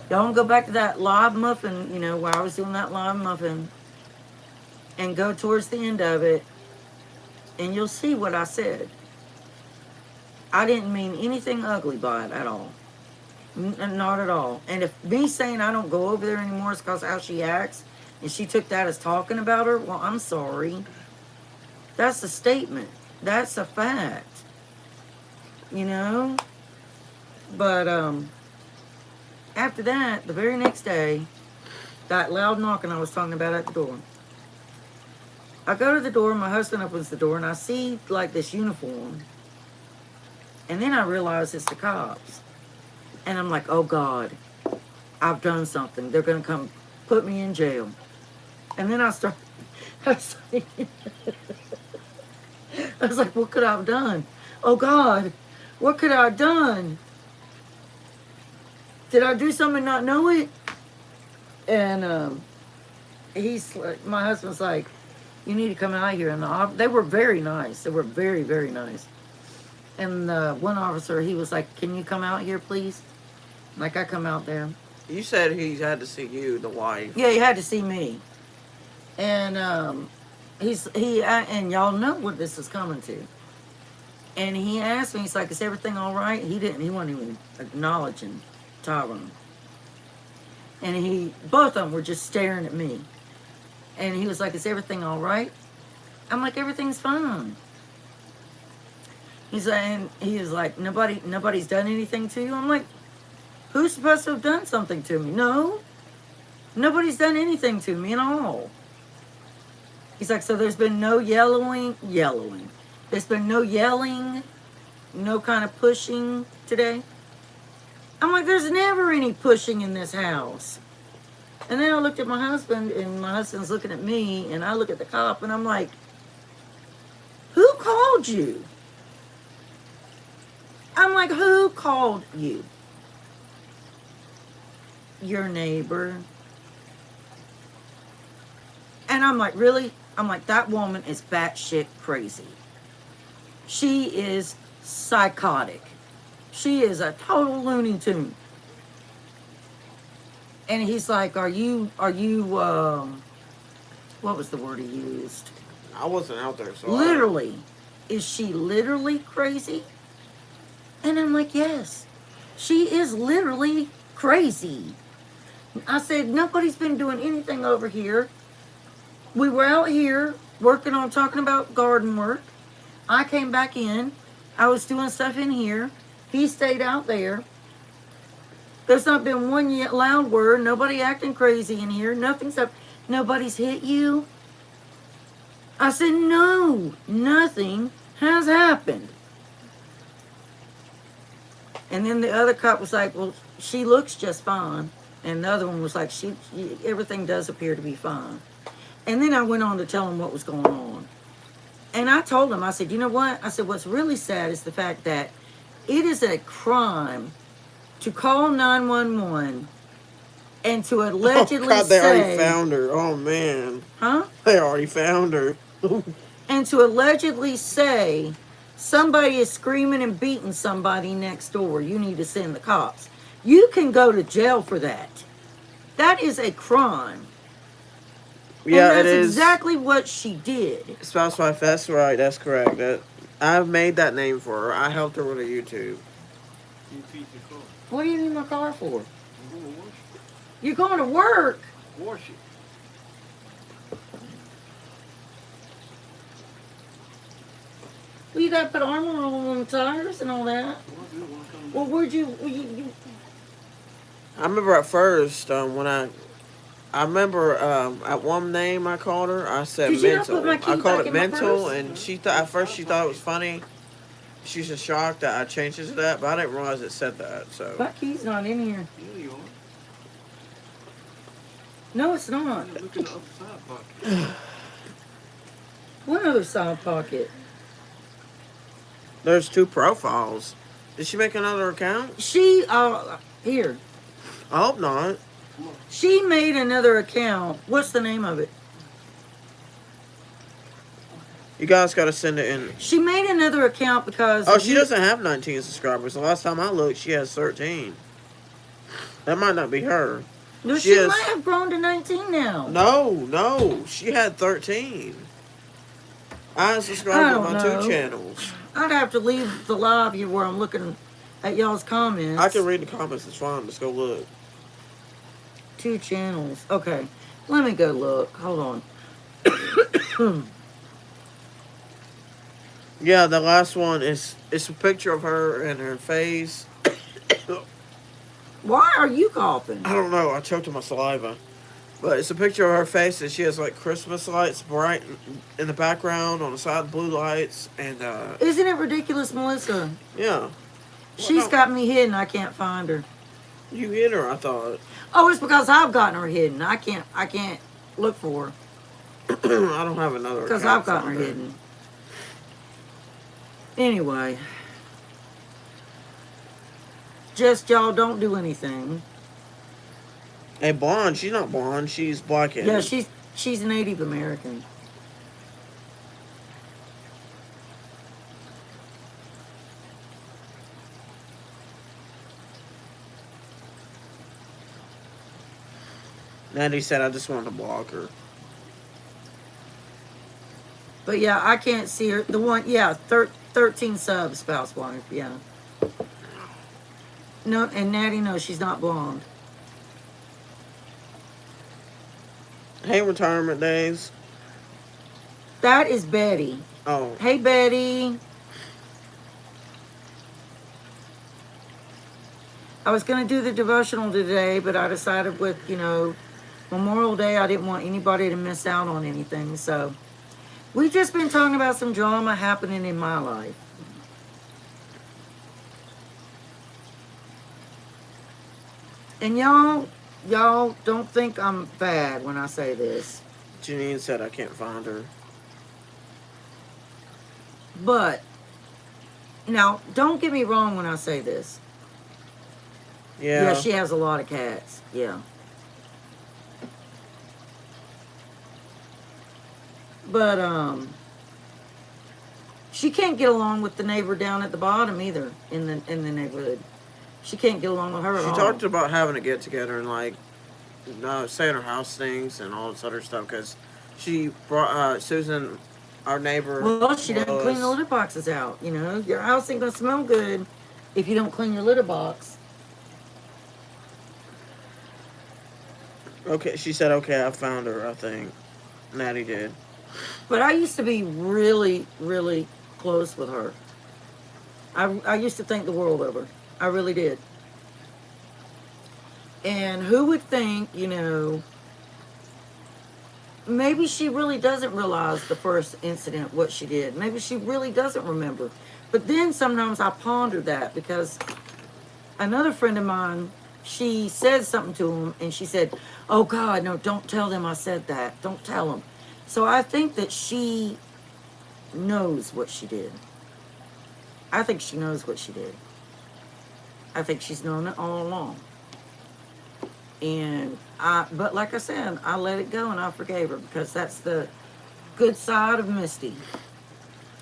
don't go back to that live muffin, you know, where I was doing that live muffin, and go towards the end of it, and you'll see what I said. I didn't mean anything ugly by it at all. Not at all. And if me saying I don't go over there anymore is because how she acts, and she took that as talking about her, well, I'm sorry. That's a statement. That's a fact. You know? But after that, the very next day, that loud knocking I was talking about at the door. I go to the door, my husband opens the door, and I see like this uniform. And then I realize it's the cops. And I'm like, oh God, I've done something. They're going to come put me in jail. And then I was like, what could I have done? Oh God, what could I have done? Did I do something and not know it? And he's like, my husband's like, you need to come out here. And they were very nice. They were very, very nice. And one officer, he was like, can you come out here, please? Like, I come out there. You said he had to see you, the wife. Yeah, he had to see me. And and y'all know what this is coming to. And he asked me, he's like, is everything all right? He wasn't even acknowledging Tyrone. And both of them were just staring at me. And he was like, is everything all right? I'm like, everything's fine. He was like, nobody's done anything to you? I'm like, who's supposed to have done something to me? No. Nobody's done anything to me at all. He's like, so there's been no yellowing. There's been no yelling, no kind of pushing today. I'm like, there's never any pushing in this house. And then I looked at my husband, and my husband's looking at me, and I look at the cop, and I'm like, who called you? I'm like, who called you? Your neighbor. And I'm like, really? I'm like, that woman is batshit crazy. She is psychotic. She is a total Looney Tune. And he's like, are you, what was the word he used? I wasn't out there, so Literally. Is she literally crazy? And I'm like, yes. She is literally crazy. I said, nobody's been doing anything over here. We were out here talking about garden work. I came back in. I was doing stuff in here. He stayed out there. There's not been one loud word. Nobody acting crazy in here. Nobody's hit you. I said, no, nothing has happened. And then the other cop was like, well, she looks just fine. And the other one was like, everything does appear to be fine. And then I went on to tell him what was going on. And I told him, I said, you know what? I said, what's really sad is the fact that it is a crime to call 911 and to allegedly they already found her. Oh, man. Huh? They already found her. And to allegedly say somebody is screaming and beating somebody next door, you need to send the cops. You can go to jail for that. That is a crime. Yeah, and that's it is. Exactly what she did. Spouse wife, that's right. That's correct. I've made that name for her. I helped her with her YouTube. You feed the car. What do you need my car for? I'm going to wash You're going to work? it. Wash it. Well, you got to put armor on the tires and all that. Well, where'd you I remember at first when I remember at one name I called her. I said Did you not put mental. my I key called back it in my mental, purse? and she thought at first she thought it was funny. She was just shocked that I changed it to that, but I didn't realize it said that. So My key's not in here. Yeah, you are. No, it's not. Yeah, look in the upper side pocket. What other side pocket? there's two profiles. Did she make another account? Here. I hope not. She made another account. What's the name of it? You guys got to send it in. She made another account because. Oh, she doesn't have 19 subscribers. The last time I looked, she has 13. That might not be her. No, she she has- might have grown to 19 now. No, she had 13. I subscribed to my know. 2 channels. I'd have to leave the live here where I'm looking at y'all's comments. I can read the comments. It's fine. Let's go look. 2 channels. Okay. Let me go look. Hold on. Yeah, the last one is it's a picture of her and her face. Why are you coughing? I don't know. I choked on my saliva. But it's a picture of her face, and she has like Christmas lights bright in the background on the side, blue lights, and Isn't it ridiculous, Melissa? yeah. She's no. got me hidden. I can't find her. You hit her, I thought. Oh, it's because I've gotten her hidden. I can't look for her I don't have another. because account I've gotten her found her. hidden. Anyway, just y'all don't do anything. Hey, blonde. She's not blonde. She's black-headed. Yeah, she's Native American. Natty said, I just wanted to block her. But yeah, I can't see her. The one, yeah, 13 subs, spouse wife, yeah. No, and Natty, no, she's not blonde. Hey, retirement days. That is Betty. Oh, Hey, Betty. I was going to do the devotional today, but I decided with, Memorial Day, I didn't want anybody to miss out on anything. So we've just been talking about some drama happening in my life. And y'all don't think I'm bad when I say this. Janine said I can't find her. But, now, don't get me wrong when I say this. Yeah. Yeah, she has a lot of cats. Yeah. But, she can't get along with the neighbor down at the bottom either in the neighborhood. She can't get along with her at She all. talked about having to get together and like saying her house things and all this other stuff because she brought Susan, our neighbor. Well, she doesn't clean the litter boxes out. Your house ain't gonna smell good if you don't clean your litter box. Okay, she said, okay, I found her, I think. Natty did. But I used to be really, really close with her. I used to think the world of her. I really did. And who would think, maybe she really doesn't realize the first incident, what she did. Maybe she really doesn't remember. But then sometimes I ponder that because another friend of mine, she said something to him and she said, oh God, no, don't tell them I said that. Don't tell them. So I think that she knows what she did. I think she knows what she did. I think she's known it all along. But like I said, I let it go and I forgave her because that's the good side of Misty.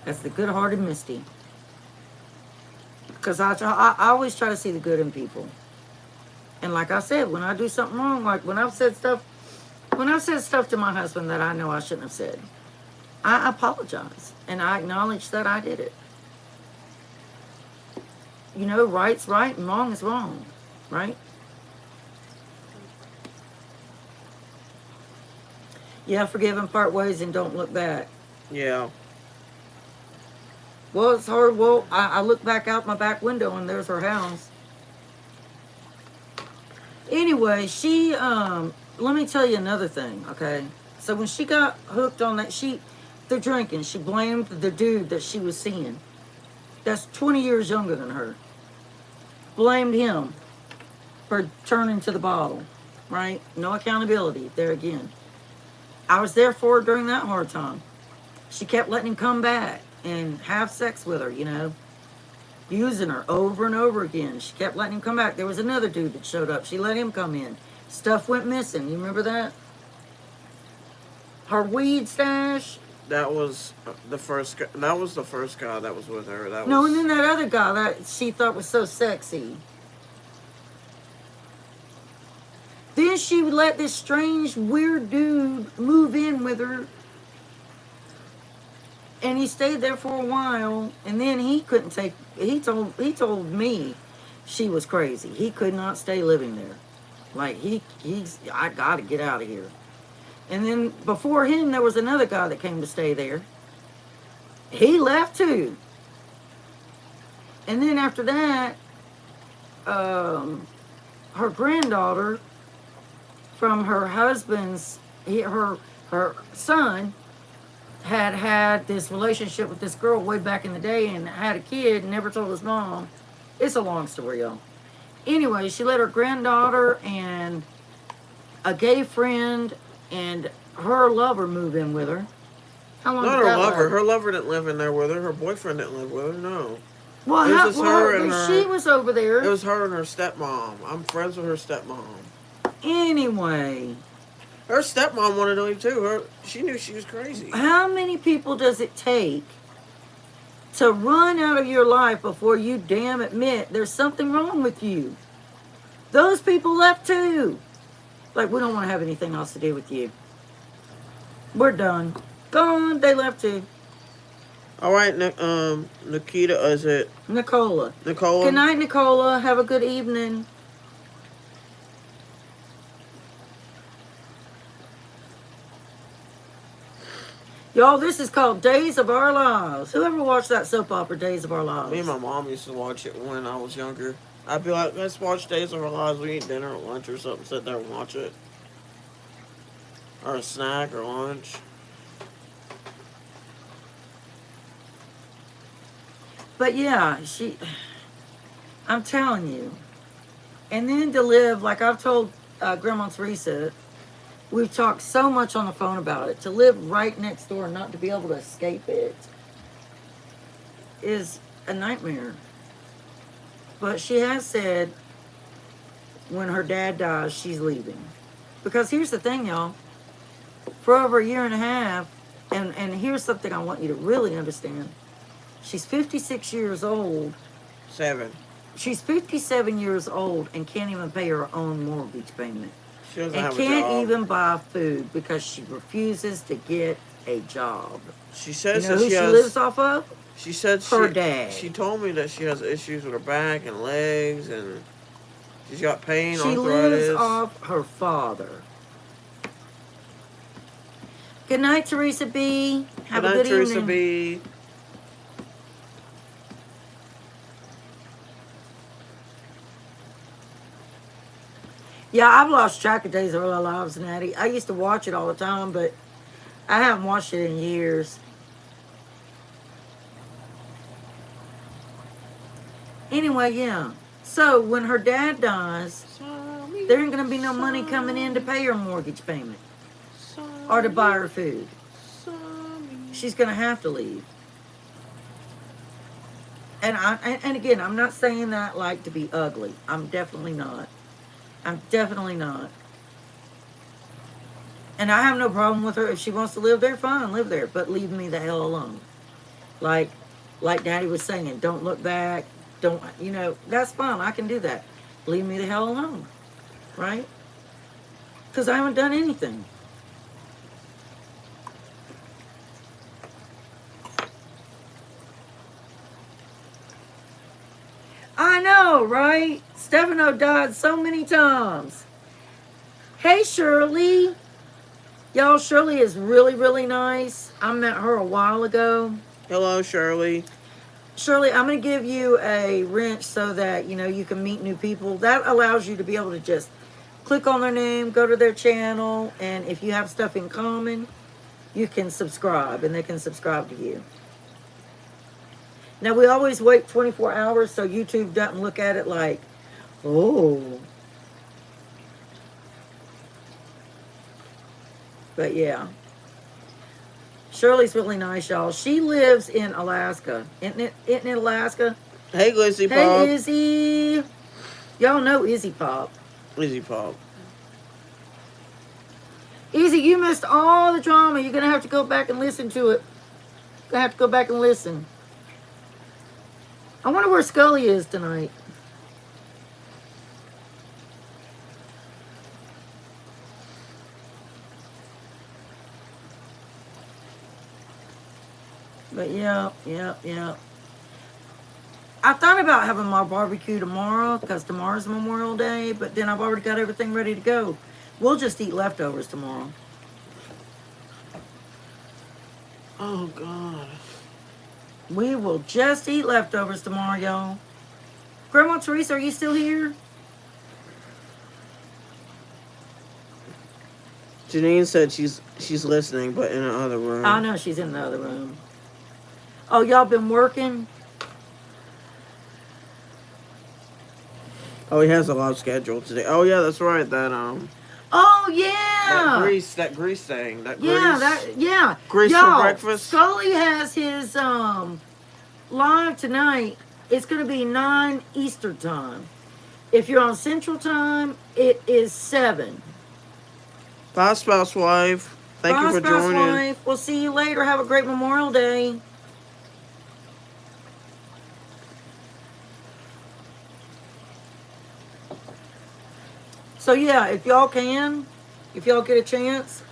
That's the good-hearted Misty. Because I always try to see the good in people. And like I said, when I do something wrong, like when I've said stuff to my husband that I know I shouldn't have said, I apologize and I acknowledge that I did it. Right's right and wrong is wrong, right? Yeah, forgive and part ways and don't look back. Yeah. Well, it's hard. Well, I look back out my back window and there's her house. Anyway, let me tell you another thing, okay? So when she got hooked on that, the drinking, she blamed the dude that she was seeing. That's 20 years younger than her. Blamed him for turning to the bottle, right? No accountability there again. I was there for her during that hard time. She kept letting him come back and have sex with her, using her over and over again. She kept letting him come back. There was another dude that showed up. She let him come in. Stuff went missing. You remember that? Her weed stash. That was the first. That was the first guy that was with her. That No, was, and then that other guy that she thought was so sexy. Then she let this strange, weird dude move in with her. And he stayed there for a while. And then he couldn't take... He told me she was crazy. He could not stay living there. Like, I got to get out of here. And then before him, there was another guy that came to stay there. He left too. And then after that, her granddaughter from her husband's, her son had this relationship with this girl way back in the day and had a kid and never told his mom. It's a long story, y'all. Anyway, she let her granddaughter and a gay friend and her lover move in with her. How long not did her that lover. last? Her lover didn't live in there with her. Her boyfriend didn't live with her. No. Well, It was just her and her. she was over there. It was her and her stepmom. I'm friends with her stepmom. Anyway, Her stepmom wanted to leave too. She knew she was crazy. how many people does it take to run out of your life before you damn admit there's something wrong with you? Those people left too. Like, we don't want to have anything else to do with you. We're done. Gone. They left too. All right, Nikita, is it Nicola. Nicola? Good night, Nicola. Have a good evening. Y'all, this is called Days of Our Lives. Whoever watched that soap opera, Days of Our Lives? Me and my mom used to watch it when I was younger. I'd be like, let's watch Days of Our Lives. We eat dinner or lunch or something, sit there and watch it. Or a snack or lunch. But yeah, I'm telling you. And then to live, like I've told Grandma Teresa, we've talked so much on the phone about it, to live right next door and not to be able to escape it is a nightmare. But she has said when her dad dies, she's leaving. Because here's the thing, y'all. For over a year and a half, and here's something I want you to really understand. She's 56 years old. 7. She's 57 years old and can't even pay her own mortgage payment. She doesn't And have a can't job. even buy food because she refuses to get a job. She You says know that who she she has. lives off of? She said Her dad. She told me that she has issues with her back and legs, and she's got pain, She arthritis. lives off her father. Good night, Teresa B. Have a good Teresa evening. B. Yeah, I've lost track of Days of Our Lives, Natty. I used to watch it all the time, but I haven't watched it in years. Anyway, yeah. So when her dad dies, there ain't gonna be no money coming in to pay her mortgage payment or to buy her food. She's gonna have to leave. And again, I'm not saying that like to be ugly. I'm definitely not. I'm definitely not. And I have no problem with her. If she wants to live there, fine, live there. But leave me the hell alone. Like Daddy was saying, don't look back. Don't, that's fine. I can do that. Leave me the hell alone. Right? Because I haven't done anything. I know, right? Stefano died so many times. Hey, Shirley. Y'all, Shirley is really, really nice. I met her a while ago. Hello, Shirley. Shirley, I'm going to give you a wrench so that, you can meet new people. That allows you to be able to just click on their name, go to their channel, and if you have stuff in common, you can subscribe and they can subscribe to you. Now, we always wait 24 hours so YouTube doesn't look at it like, oh. But yeah. Shirley's really nice, y'all. She lives in Alaska. Isn't it Alaska? Hey, Glizzy Pop. Hey, Izzy. Y'all know Izzy Pop. Izzy Pop. Izzy, you missed all the drama. You're going to have to go back and listen to it. Going to have to go back and listen. I wonder where Scully is tonight. But yeah. I thought about having my barbecue tomorrow because tomorrow's Memorial Day, but then I've already got everything ready to go. We'll just eat leftovers tomorrow. Oh, God. We will just eat leftovers tomorrow, y'all. Grandma Teresa, are you still here? Janine said she's listening, but in another room. I know she's in the other room. Oh, y'all been working? Oh, he has a lot scheduled today. Oh, yeah, that's right. Oh yeah. That grease thing. Yeah. Grease y'all, for breakfast. Scully has his live tonight. It's gonna be 9 Eastern time. If you're on Central Time, it is 7. Bye, spouse wife. Thank you for joining. Wife. We'll see you later. Have a great Memorial Day. So yeah, if y'all get a chance,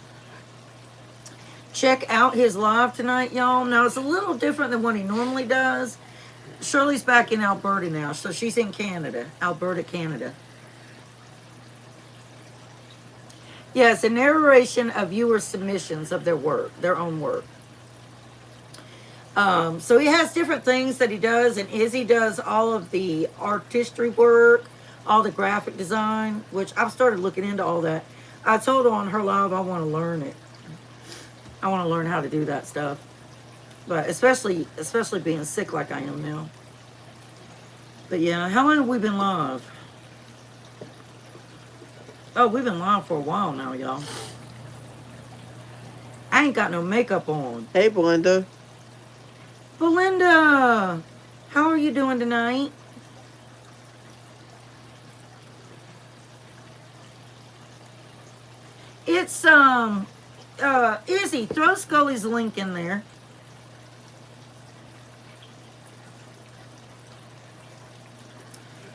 check out his live tonight, y'all. Now it's a little different than what he normally does. Shirley's back in Alberta now, so she's in Canada, Alberta, Canada. Yeah, it's a narration of viewer submissions of their work, their own work. So he has different things that he does, and Izzy does all of the artistry work, all the graphic design, which I've started looking into all that. I told her on her live I want to learn it. I want to learn how to do that stuff. But especially being sick like I am now. But yeah, how long have we been live? Oh, we've been live for a while now, y'all. I ain't got no makeup on. Hey, Belinda. Belinda, how are you doing tonight? It's Izzy, throw Scully's link in there.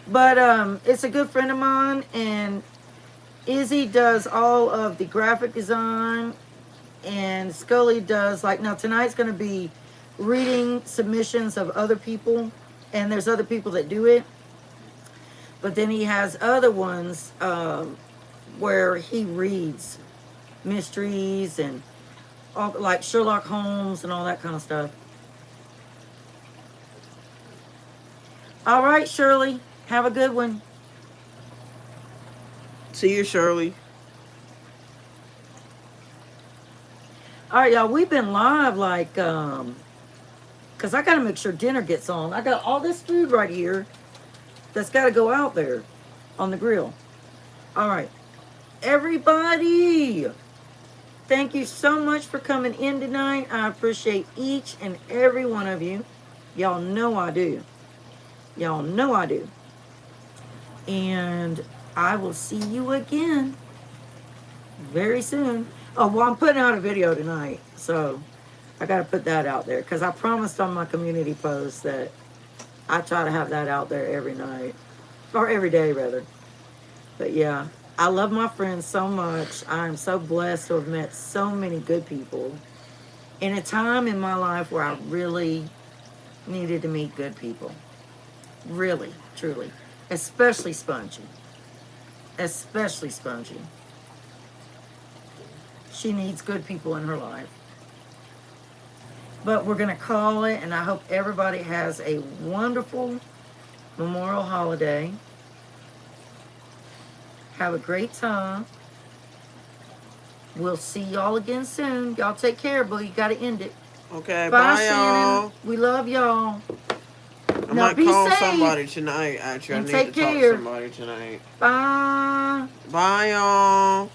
But it's a good friend of mine, and Izzy does all of the graphic design, and Scully does, like, now tonight's going to be reading submissions of other people, and there's other people that do it. But then he has other ones where he reads mysteries and all, like Sherlock Holmes and all that kind of stuff. All right, Shirley, have a good one. See you, Shirley. All right, y'all, we've been live like, because I got to make sure dinner gets on. I got all this food right here that's got to go out there on the grill. All right, everybody, thank you so much for coming in tonight. I appreciate each and every one of you. Y'all know I do. Y'all know I do. And I will see you again very soon. Oh, well, I'm putting out a video tonight, so I got to put that out there because I promised on my community post that I try to have that out there every night, or every day, rather. But yeah, I love my friends so much. I'm so blessed to have met so many good people in a time in my life where I really needed to meet good people. Really, truly. Especially Spongy. Especially Spongy. She needs good people in her life. But we're going to call it, and I hope everybody has a wonderful Memorial holiday. Have a great time. We'll see y'all again soon. Y'all take care, but you got to end it. Okay, Bye, bye, Shannon. y'all. We love y'all. I Now might be call safe. somebody tonight. Actually, And I take need to talk care. to somebody tonight. Bye. Bye, y'all.